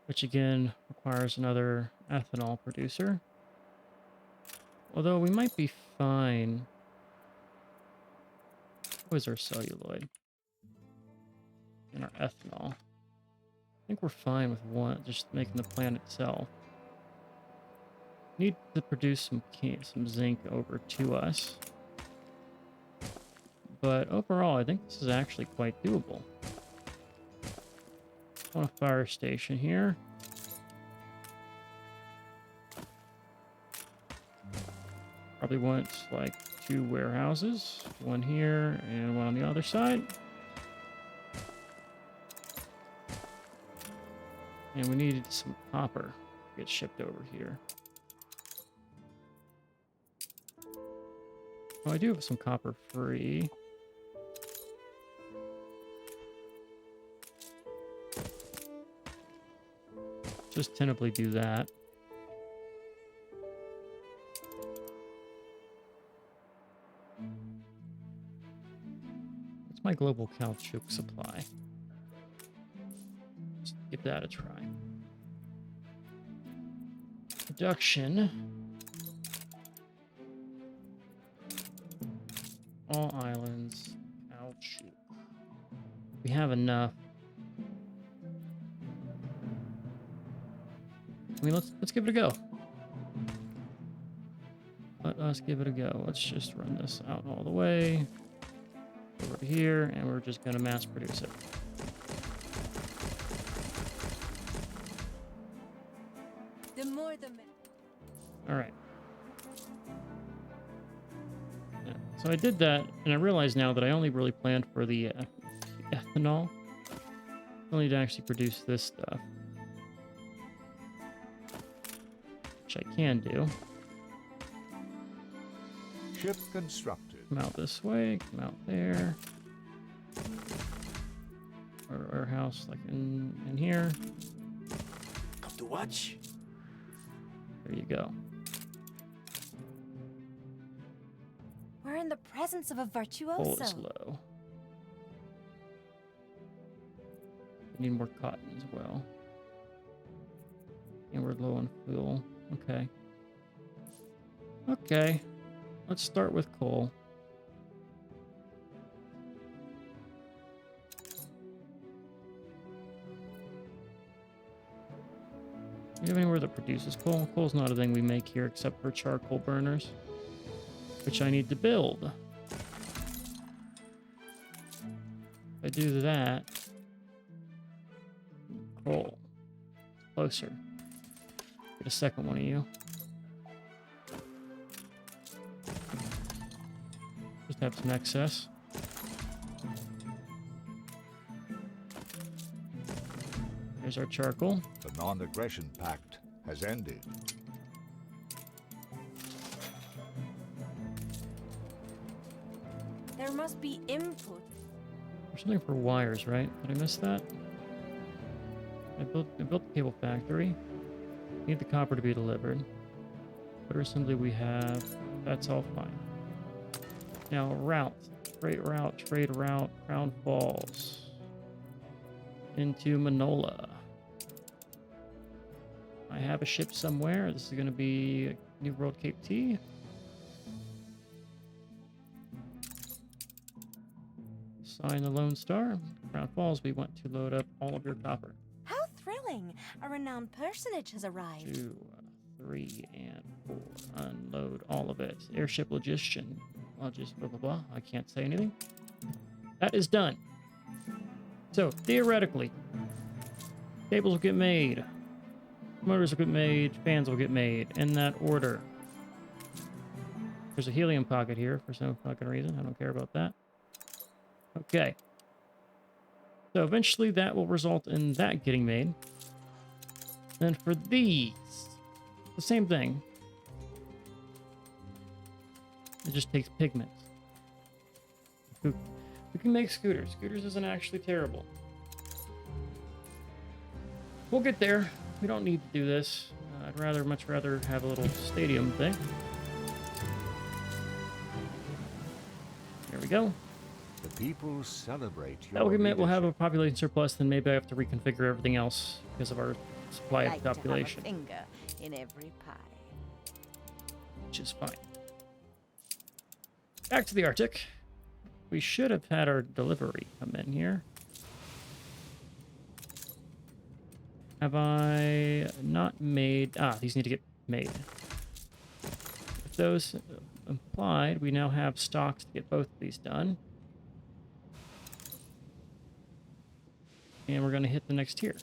Which again requires another ethanol producer. Although we might be fine. What is our celluloid? And our ethanol. I think we're fine with one, just making the plant itself. Need to produce some zinc over to us. But overall, I think this is actually quite doable. On a fire station here. Probably want like 2 warehouses, 1 here and 1 on the other side. And we needed some copper to get shipped over here. Oh, I do have some copper free. Just tentatively do that. What's my global caoutchouc supply? Let's give that a try. Production. All islands. Caoutchouc. We have enough. I mean, let's give it a go. Let us give it a go. Let's just run this out all the way over to here, and we're just gonna mass produce it. The more the merrier. All right. Yeah, so I did that, and I realize now that I only really planned for the ethanol. I need to actually produce this stuff. Which I can do. Ship constructed. Come out this way, come out there. Our house, like in here. Come to watch. There you go. We're in the presence of a virtuoso. Coal is low. We need more cotton as well. And we're low on fuel. Okay. Okay. Let's start with coal. Do you have anywhere that produces coal? Coal's not a thing we make here except for charcoal burners, which I need to build. If I do that, coal. Closer. Get a second one of you. Just have some excess. Here's our charcoal. The non-aggression pact has ended. There must be input. There's something for wires, right? Did I miss that? I built the cable factory. Need the copper to be delivered. What assembly we have? That's all fine. Now route, trade route, Crown Falls into Manola. I have a ship somewhere. This is going to be New World Cape T. Sign the Lone Star. Crown Falls, we want to load up all of your copper. How thrilling! A renowned personage has arrived. 2, 3, and 4. Unload all of it. Airship logistician. Logist, blah, blah, blah. I can't say anything. That is done. So, theoretically, cables will get made. Motors will get made. Fans will get made. In that order. There's a helium pocket here for some fucking reason. I don't care about that. Okay. So eventually that will result in that getting made. And for these, the same thing. It just takes pigments. We can make scooters. Scooters isn't actually terrible. We'll get there. We don't need to do this. I'd much rather have a little stadium thing. There we go. The people celebrate your That will mean we'll have a leadership. population surplus, then maybe I have to reconfigure everything else because of our supply Like of to have a population, finger in every pie. which is fine. Back to the Arctic. We should have had our delivery come in here. Have I not made... Ah, these need to get made. If those implied, we now have stocks to get both of these done. And we're going to hit the next tier.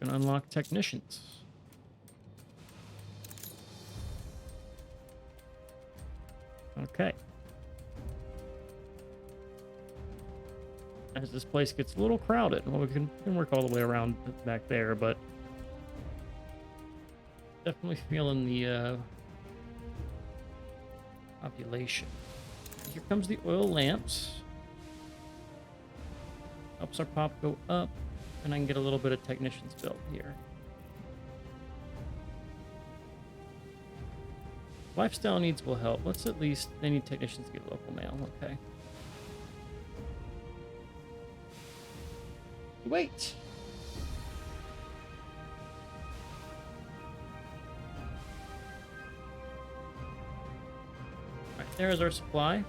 Going to unlock technicians. Okay. As this place gets a little crowded, well, we can work all the way around back there, but definitely feeling the population. Here comes the oil lamps. Helps our pop go up, and I can get a little bit of technicians built here. Lifestyle needs will help. Let's at least, they need technicians to get local mail. Okay. Wait. Right, there's our supply. I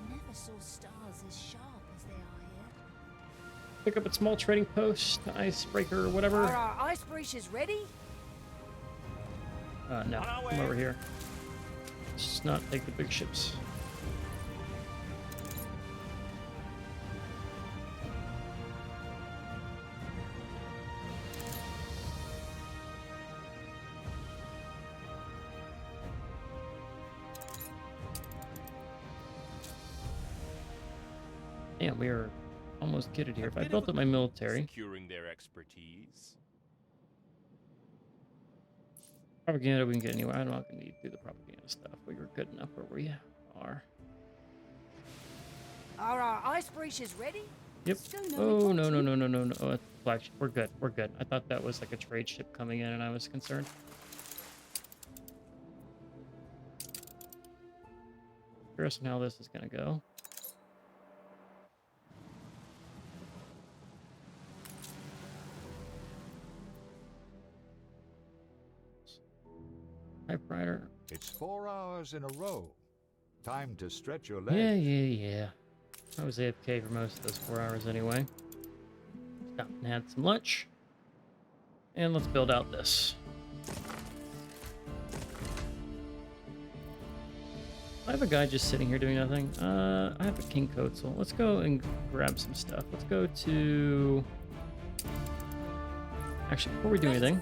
never saw stars as sharp as they are here. Pick up a small trading post, icebreaker, or whatever. Are our ice breaches ready? No, come over here. Let's just not take the big ships. Yeah, we are almost kitted here. If I built up my military, Securing their expertise. propaganda we can get anywhere. I'm not going to need to do the propaganda stuff. We were good enough where we are. Are our ice breaches ready? Yep. Oh, no, no, no, no, no, no. Oh, it's a flagship. We're good. We're good. I thought that was like a trade ship coming in and I was concerned. Curious on how this is going to go. Typewriter. It's 4 hours in a row. Time to stretch your legs. Yeah. I was AFK for most of those 4 hours anyway. Stopped and had some lunch. And let's build out this. I have a guy just sitting here doing nothing. I have a king coat, so let's go and grab some stuff. Let's go to... Actually, before we do anything,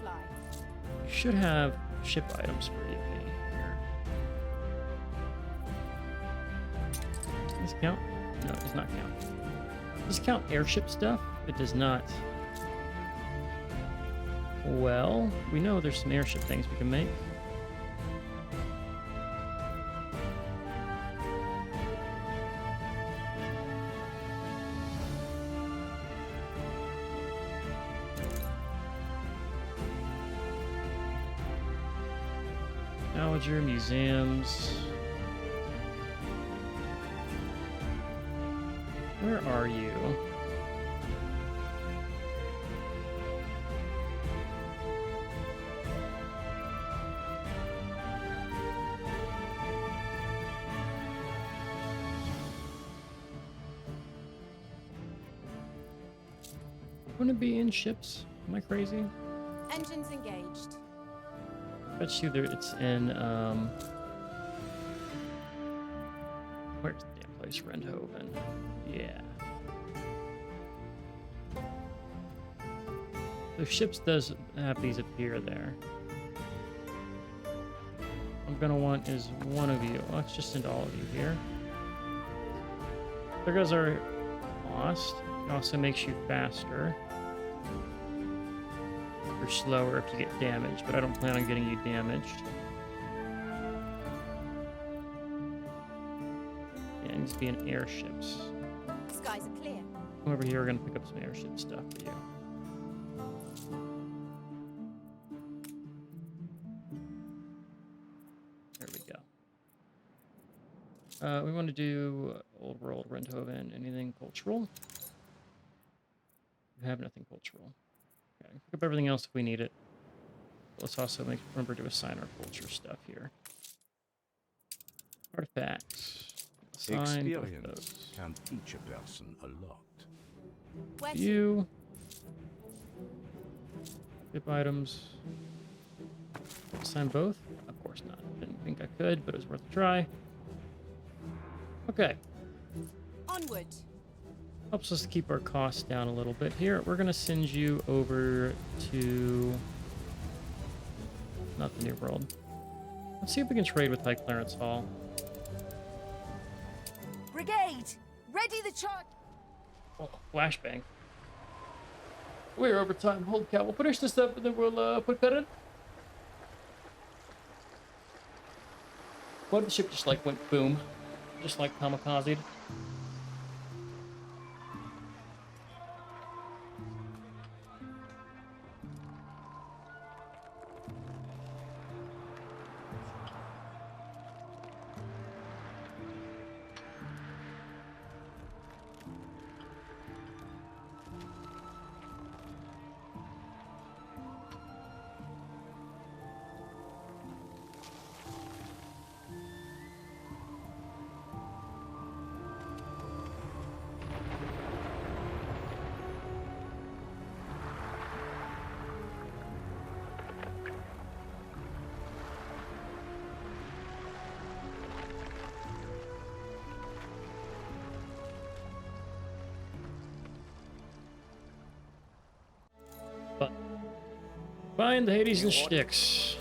we should have ship items for you here. Does this count? No, it does not count. Does this count airship stuff? It does not. Well, we know there's some airship things we can make. Dowager, museums. Where are you? Wouldn't it be in ships? Am I crazy? Engines engaged. Bet you there it's in where's the damn place? Rendhoven. Yeah. The ships does have these appear there. What I'm gonna want is one of you. Let's just send all of you here. There goes our cost. It also makes you faster. Or slower if you get damaged, but I don't plan on getting you damaged. Yeah, it needs to be in airships. Skies are clear. Come over here, we're gonna pick up some airship stuff for you. There we go. We want to do Old World, Rendhoven, anything cultural? We have nothing cultural. Okay, pick up everything else if we need it. Let's also remember to assign our culture stuff here. Artifacts. Assign both Experience those. can teach a person a lot. Where's You. Ship items. Assign both? Of course not. Didn't think I could, but it was worth a try. Okay. onward? Helps us to keep our costs down a little bit. Here, we're going to send you over to... not the New World. Let's see if we can trade with High Clarence Hall. Brigade! Ready the charge! Oh, flashbang. We're over time. Hold cow. We'll finish this up and then we'll put that in. What if the ship just like went boom? Just like kamikazed? Find the Hades and Styx.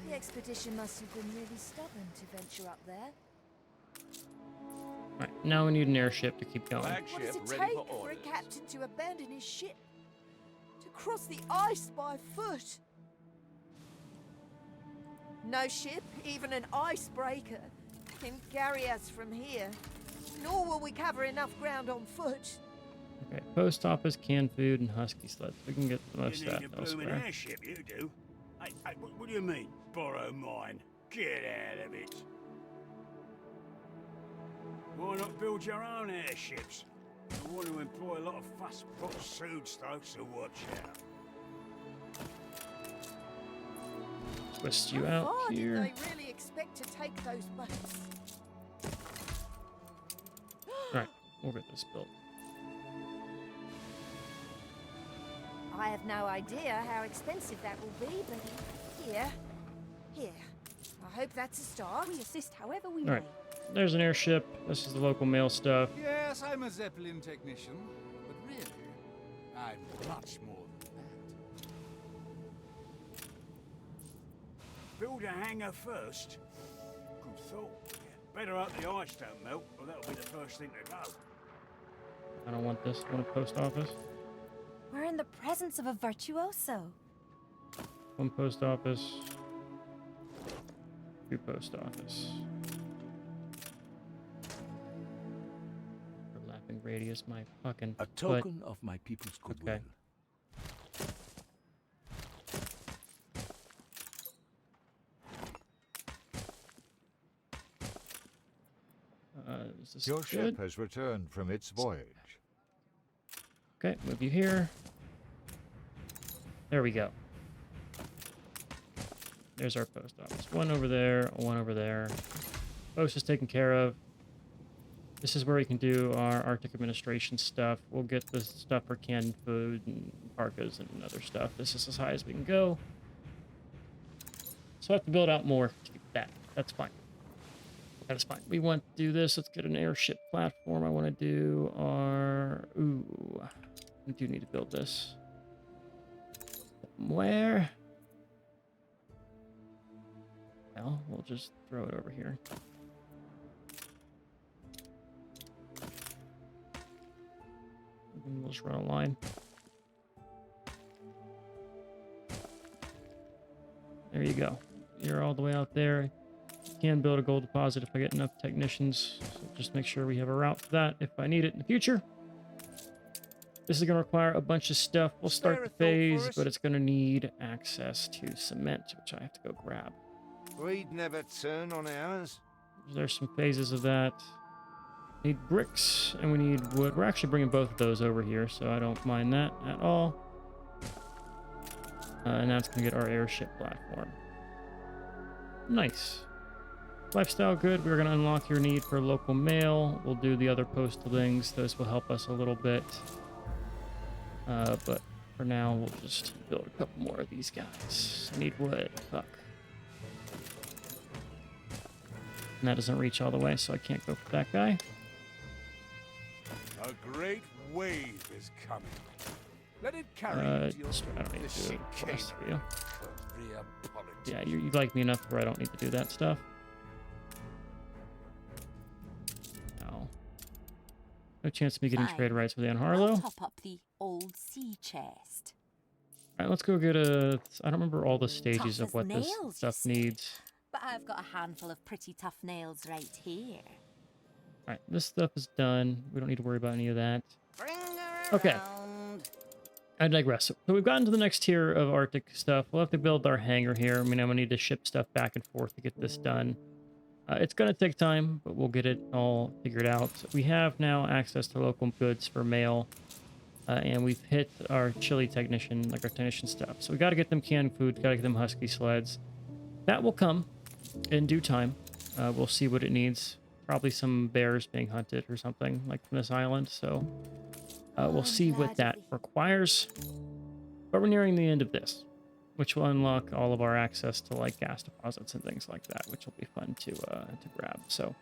The expedition must have been really stubborn to venture up there. Alright, now we need an airship to keep going. What does it take for a captain to abandon his ship? To cross the ice by foot? No ship, even an icebreaker, can carry us from here. Nor will we cover enough ground on foot. Okay, post office, canned food, and husky sleds. We can get the most of that You need a blooming elsewhere. airship, you do. Hey, what do you mean, borrow mine? Get out of it. Why not build your own airships? You want to employ a lot of fuss-pot suit-stokes, so watch out. Twist you How out far here. did they really expect to take those boats? Alright, we'll get this built. I have no idea how expensive that will be, but here. I hope that's a start. We assist however we Alright, may. there's an airship. This is the local mail stuff. Yes, I'm a Zeppelin technician, but really, I'm much more than that. Build a hangar first? Good thought. Better hope the ice don't melt, or that'll be the first thing to go. I don't want this. I want a post office. We're in the presence of a virtuoso. One post office. Two post office. Overlapping radius, my fucking A token of my people's goodwill. Okay. Is this Your good? ship has returned from its voyage. Okay, move you here. There we go. There's our post office. One over there, one over there. Post is taken care of. This is where we can do our Arctic administration stuff. We'll get the stuff for canned food and parkas and other stuff. This is as high as we can go. So I have to build out more to keep that. That's fine. That is fine. We want to do this. Let's get an airship platform. I want to do our... Ooh. We do need to build this. Where? Well, we'll just throw it over here. And we'll just run a line. There you go. You're all the way out there. You can build a gold deposit if I get enough technicians. So just make sure we have a route for that if I need it in the future. This is going to require a bunch of stuff. We'll start the phase, but it's going to need access to cement, which I have to go grab. We'd never turn on ours. There's some phases of that. Need bricks, and we need wood. We're actually bringing both of those over here, so I don't mind that at all. And that's going to get our airship platform. Nice. Lifestyle good. We're going to unlock your need for local mail. We'll do the other postal things. Those will help us a little bit. But for now, we'll just build a couple more of these guys. I need wood. Fuck. And that doesn't reach all the way, so I can't go for that guy. A great wave is coming. Let it carry you to your I don't need to do it for us for you. career politics. Yeah, you like me enough where I don't need to do that stuff. No. No chance of me getting trade rights with Anne Harlow. I'll top up the old sea chest. Alright, let's go get a... I don't remember all the stages Tough of what as this nails, stuff you say. needs. But I've got a handful of pretty tough nails right here. Alright, this stuff is done. We don't need to worry about any of that. Bring her Okay. around. I digress. So we've gotten to the next tier of Arctic stuff. We'll have to build our hangar here. I mean, I'm going to need to ship stuff back and forth to get this done. It's going to take time, but we'll get it all figured out. We have now access to local goods for mail. And we've hit our chili technician, like our technician stuff. So we got to get them canned food, got to get them husky sleds. That will come in due time. We'll see what it needs. Probably some bears being hunted or something like from this island. So we'll see what that requires. But we're nearing the end of this, which will unlock all of our access to like gas deposits and things like that, which will be fun to grab. So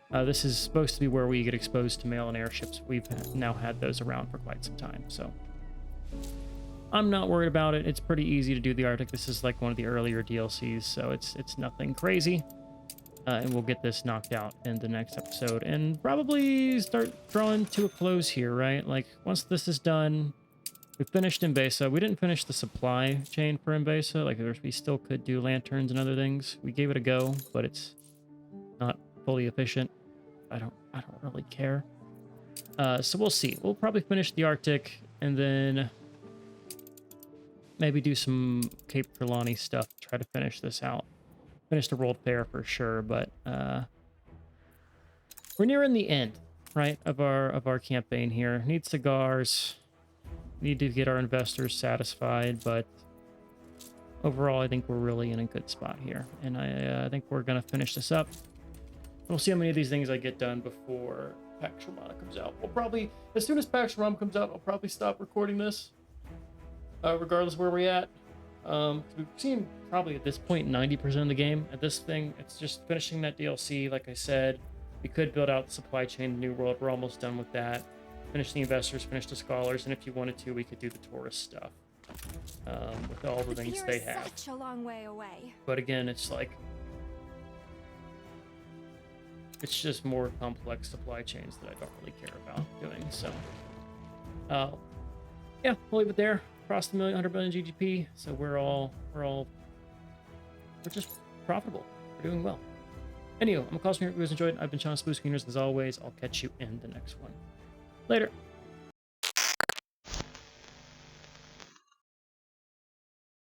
this is supposed to be where we get exposed to mail and airships. We've now had those around for quite some time, so I'm not worried about it. It's pretty easy to do the Arctic. This is like one of the earlier DLCs, so it's nothing crazy. And we'll get this knocked out in the next episode and probably start drawing to a close here, right? Like once this is done, we finished Mbesa. We didn't finish the supply chain for Mbesa. Like we still could do lanterns and other things. We gave it a go, but it's not fully efficient. I don't really care. So we'll see. We'll probably finish the Arctic and then maybe do some Cape Trelawney stuff. Try to finish this out. Finish the World Fair for sure, but we're nearing the end, right, of our campaign here. Need cigars. Need to get our investors satisfied, but overall, I think we're really in a good spot here, and I think we're gonna finish this up. We'll see how many of these things I get done before Pax Romana comes out. We'll probably, as soon as Pax Romana comes out, I'll probably stop recording this, regardless of where we're at. We've seen probably at this point 90% of the game. At this thing, it's just finishing that DLC. Like I said, we could build out the supply chain, the New World. We're almost done with that. Finish the investors, finish the scholars, and if you wanted to, we could do the tourist stuff with all the things they have. Such a long way away. But again, it's like it's just more complex supply chains that I don't really care about doing. So, yeah, we'll leave it there. Crossed the 100 million GDP, so we're just profitable. We're doing well. Anyway, I'm a Cosmo. If you guys enjoyed, I've been Sean Spooky, and as always, I'll catch you in the next one. Later.